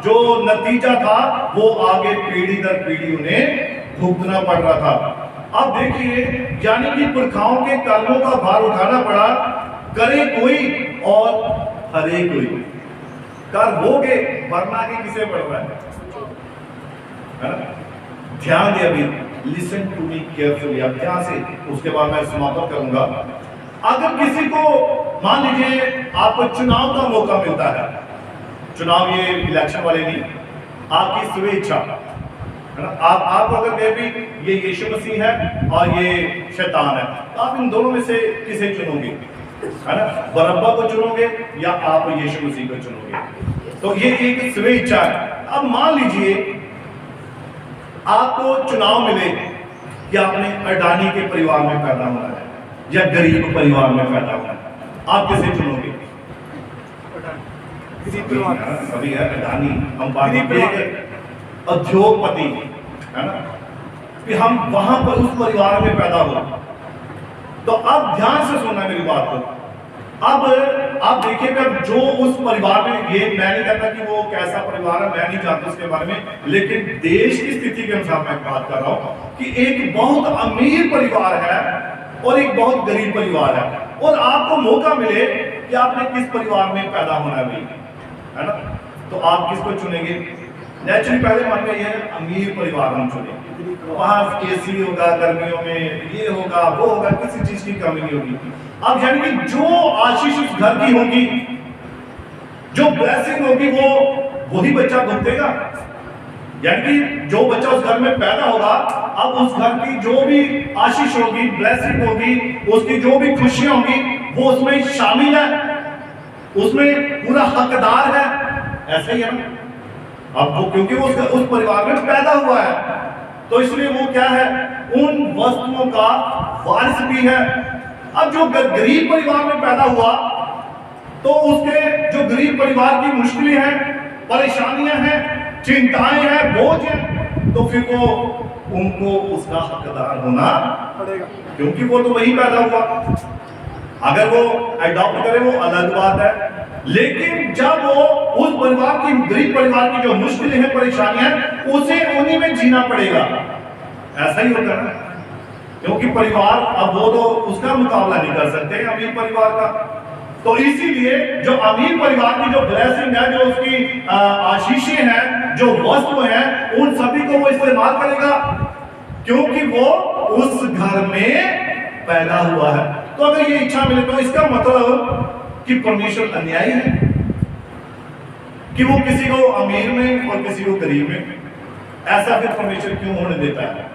जो नतीजा था वो आगे पीढ़ी दर पीढ़ी उन्हें भुगतना पड़ रहा था। अब देखिए, यानी कि पुरखाओं के कर्मों का भार उठाना पड़ा, करे कोई और हरे कोई। कर होगे वरना के किसे पड़ रहा है? ध्यान दे, अभी लिसन टू मी केयरफुली। अब ध्यान से, उसके बाद मैं समाप्त करूंगा। अगर किसी को मान लीजिए आपको चुनाव का मौका मिलता है, चुनाव ये इलेक्शन वाले नहीं, आपकी स्वेच्छा है ना, आप अगर कहे भी ये यीशु मसीह है और ये शैतान है, तो आप इन दोनों में से किसे चुनोगे? है ना, बरअब्बा को चुनोगे या आप यीशु मसीह को चुनोगे? तो ये एक स्वेच्छा है। अब मान लीजिए आपको चुनाव मिले कि आपने अडानी के परिवार में पैदा होना है या गरीब परिवार में पैदा होना है, आप किसे चुनोगे? सभी है अडानी, हम बात एक उद्योगपति है ना, कि हम वहां पर उस परिवार में पैदा हो। तो अब ध्यान से सुनना मेरी बात को। अब आप देखिएगा जो उस परिवार में, ये मैं नहीं कहता कि वो कैसा परिवार है, मैं नहीं जानता उसके बारे में, लेकिन देश की स्थिति के अनुसार मैं बात कर रहा हूं कि एक बहुत अमीर परिवार है और एक बहुत गरीब परिवार है, और आपको मौका मिले कि आपने किस परिवार में पैदा होना है ना, तो आप किसको चुनेंगे? नेचुरली पहले मन में यह अमीर परिवार हम चुनेंगे, वहां एसी होगा, गर्मियों में ये होगा वो होगा, किसी चीज की कमी नहीं होगी। अब यानी कि जो आशीष उस घर की होगी, जो ब्लेसिंग होगी, वो वही बच्चा भुगतेगा। यानी कि जो बच्चा उस घर में पैदा होगा, अब उस घर की जो भी आशीष होगी, ब्लेसिंग होगी, उसकी जो भी खुशियां होगी, वो उसमें शामिल है, उसमें पूरा हकदार है। ऐसा ही है ना, अब वो क्योंकि वो उस परिवार में पैदा हुआ है, तो इसलिए वो क्या है, उन वस्तुओं का वारिस भी है। अब जो गरीब परिवार में पैदा हुआ, तो उसके जो गरीब परिवार की मुश्किलें हैं, परेशानियां हैं, चिंताएं हैं, बोझ हैं, तो फिर वो उनको उसका हकदार होना पड़ेगा, क्योंकि वो तो वही पैदा हुआ। अगर वो अडॉप्ट करे वो अलग बात है, लेकिन जब वो उस परिवार की, गरीब परिवार की जो मुश्किलें हैं, परेशानियां, उसे उन्हीं में जीना पड़ेगा। ऐसा ही होता है, क्योंकि परिवार अब वो तो उसका मुकाबला नहीं कर सकते अमीर परिवार का। तो इसीलिए जो अमीर परिवार की जो ब्लेसिंग है, जो उसकी आशीषें हैं, जो वस्तु हैं, उन सभी को वो इस्तेमाल करेगा, क्योंकि वो उस घर में पैदा हुआ है। तो अगर ये इच्छा मिले तो इसका मतलब कि परमेश्वर अन्यायी है कि वो किसी को अमीर में और किसी को गरीब में, ऐसा फिर परमेश्वर क्यों होने देता है?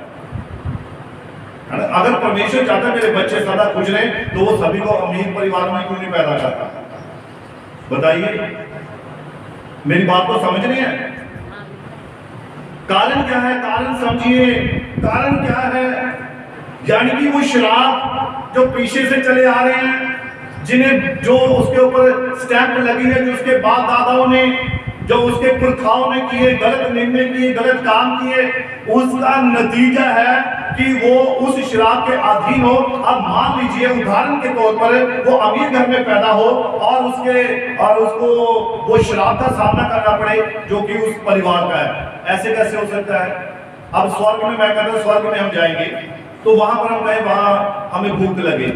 अगर परमेश्वर चाहता है मेरे बच्चे सदा खुश रहे, तो वो सभी को अमीर परिवार में क्यों नहीं पैदा करता? बताइए, मेरी बात को समझ रही है? कारण क्या है? कारण समझिए, कारण क्या है? यानी कि वो शराब जो पीछे से चले आ रहे हैं, जिन्हें जो उसके ऊपर स्टैंप लगी है, जो उसके बाप दादाओं ने, जो उसके पुरखाओं ने किए, गलत निर्णय किए, गलत काम किए, उसका नतीजा है कि वो उस शराब के अधीन हो। अब मान लीजिए उदाहरण के तौर पर वो अमीर घर में पैदा हो और उसको वो शराब का सामना करना पड़े जो कि उस परिवार का है। ऐसे कैसे हो सकता है? अब स्वर्ग में, मैं कहता हूं स्वर्ग में हम जाएंगे तो वहां पर हम कहें वहां हमें भूख लगे,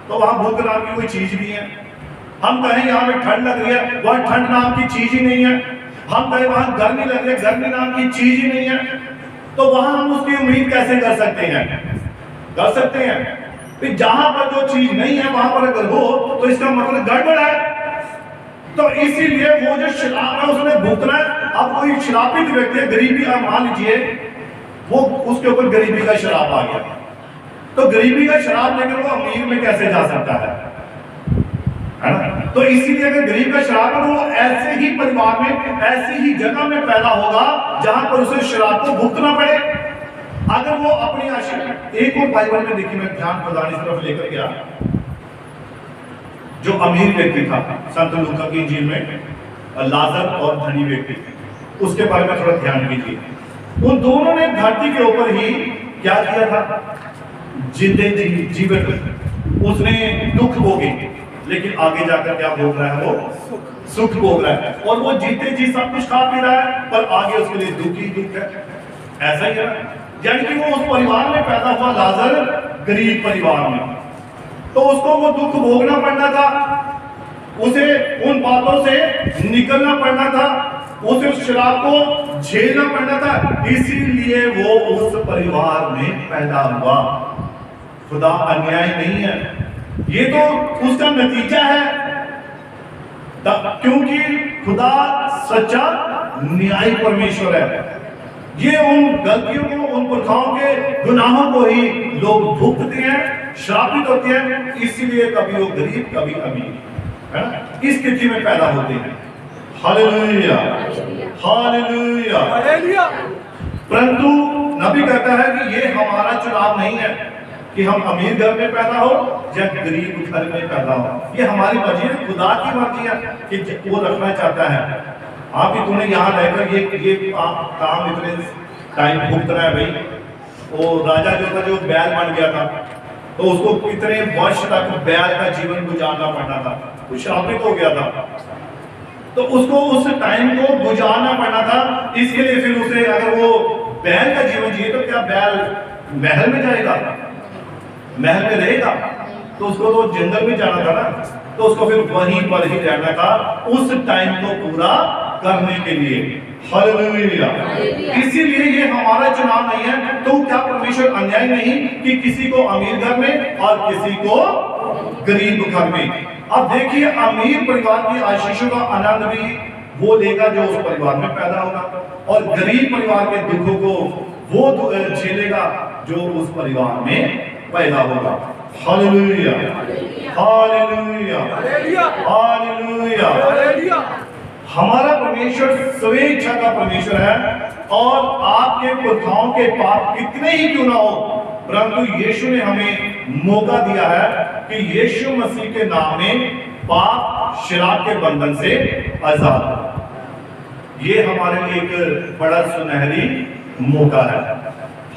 तो वहां भूख नाम की कोई चीज नहीं है। हम कहें यहाँ में ठंड लग रही है, वहां ठंड नाम की चीज ही नहीं है। हम कहें वहां गर्मी लग रही है, गर्मी नाम की चीज ही नहीं है। तो वहां हम उसकी उम्मीद कैसे कर सकते हैं? कर सकते हैं। जहां पर जो चीज नहीं है वहां पर अगर हो तो इसका मतलब गड़बड़ है। तो इसीलिए वो जो शराब है उसने भुगतना है। अब कोई शराबित व्यक्ति है, गरीबी, आप मान लीजिए वो उसके ऊपर गरीबी का शराब आ गया, तो गरीबी का शराब लेकर वो अमीर में कैसे जा सकता है ना? तो इसीलिए अगर गरीब का शराब है तो वो ऐसे ही परिवार में, ऐसी ही जगह में पैदा होगा जहां पर उसे शराब को भुगतना पड़े। अगर वो अपनी आशीष, एक और बाइबल में देखिए, मैं ध्यान प्रदान इस तरफ लेकर गया, जो अमीर व्यक्ति था संत लूका की इंजील में, लाजर और धनी व्यक्ति, उसके बारे में थोड़ा ध्यान दीजिए। उन दोनों ने धरती के ऊपर ही क्या किया था? जिंदे जीवित उसने दुख भोगे, लेकिन आगे जाकर क्या भोग रहा है? वो सुख भोग रहा है। और वो जीते जी सब कुछ खा पी रहा है, पर आगे उसके लिए दुख ही दुख है। ऐसा ही है, यानी कि वो उस परिवार में पैदा हुआ, लाजर गरीब परिवार में, तो उसको वो दुख भोगना पड़ना था, उसे उन बातों से निकलना पड़ना था, उसे उस शराब को झेलना पड़ना था। इसीलिए वो उस परिवार में पैदा हुआ। खुदा अन्याय नहीं है, ये तो उसका नतीजा है, क्योंकि खुदा सच्चा न्यायी परमेश्वर है। ये उन गलतियों को, उन पुरखाओं के गुनाहों को ही लोग भुगतते हैं, श्रापित होते हैं। इसीलिए कभी वो गरीब, कभी अमीर, है ना, इस स्थिति में पैदा होते हैं। Hallelujah, hallelujah, hallelujah. परंतु नबी कहता है कि ये हमारा चुनाव नहीं है कि हम अमीर घर में पैदा हो या गरीब घर में पैदा हो। ये हमारी मर्जी है, खुदा की मर्जी है कि वो रखना चाहता है। आप ही तूने यहाँ रहकर ये काम इतने टाइम भुगतना है भाई। वो राजा जो था, जो बैल बन गया था, तो उसको कितने वर्ष तक बैल का जीवन गुजारना पड़ना था, वो शापित हो गया था, तो उसको उस टाइम को गुजारना पड़ना था। इसके लिए फिर उसे, अगर वो बैल का जीवन जिए तो क्या बैल महल में जाएगा, महल में रहेगा? तो उसको तो जंगल में जाना था ना, तो उसको फिर वहीं पर ही रहना था उस टाइम को पूरा करने के लिए। हालेलुया। इसीलिए ये हमारा चुनाव नहीं है। तो क्या परमेश्वर अन्याय नहीं कि किसी को अमीर घर में और किसी को गरीब घर में? अब देखिए, अमीर परिवार की आशीषों का आनंद भी वो लेगा जो उस परिवार में पैदा होगा, और गरीब परिवार के दुखों को वो झेलेगा जो उस परिवार में पैदा होगा। Hallelujah, hallelujah, hallelujah, hallelujah. हमारा परमेश्वर स्वेच्छा का परमेश्वर है, और आपके पुरखाओं के पाप कितने ही क्यों ना हो, परंतु यीशु ने हमें मौका दिया है कि यीशु मसीह के नाम में पाप शराब के बंधन से आजाद हो। ये हमारे लिए एक बड़ा सुनहरी मौका है।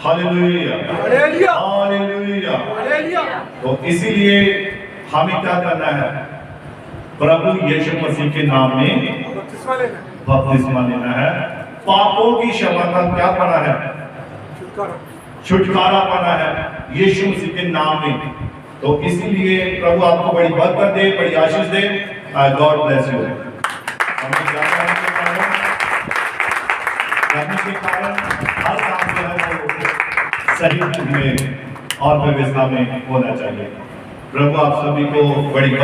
Hallelujah, hallelujah, hallelujah. तो इसीलिए हमें क्या करना है? प्रभु यीशु मसीह के नाम में बपतिस्मा लेना है। पापों की क्षमा का क्या पाना है? छुटकारा पाना है यीशु मसीह के नाम में। तो इसीलिए प्रभु आपको बड़ी बरकत दे, बड़ी आशीष दे। God bless you. हमें जानने के कारण हर काम जो है वो सही में और व्यवस्था में होना चाहिए। प्रभु आप सभी को बड़ी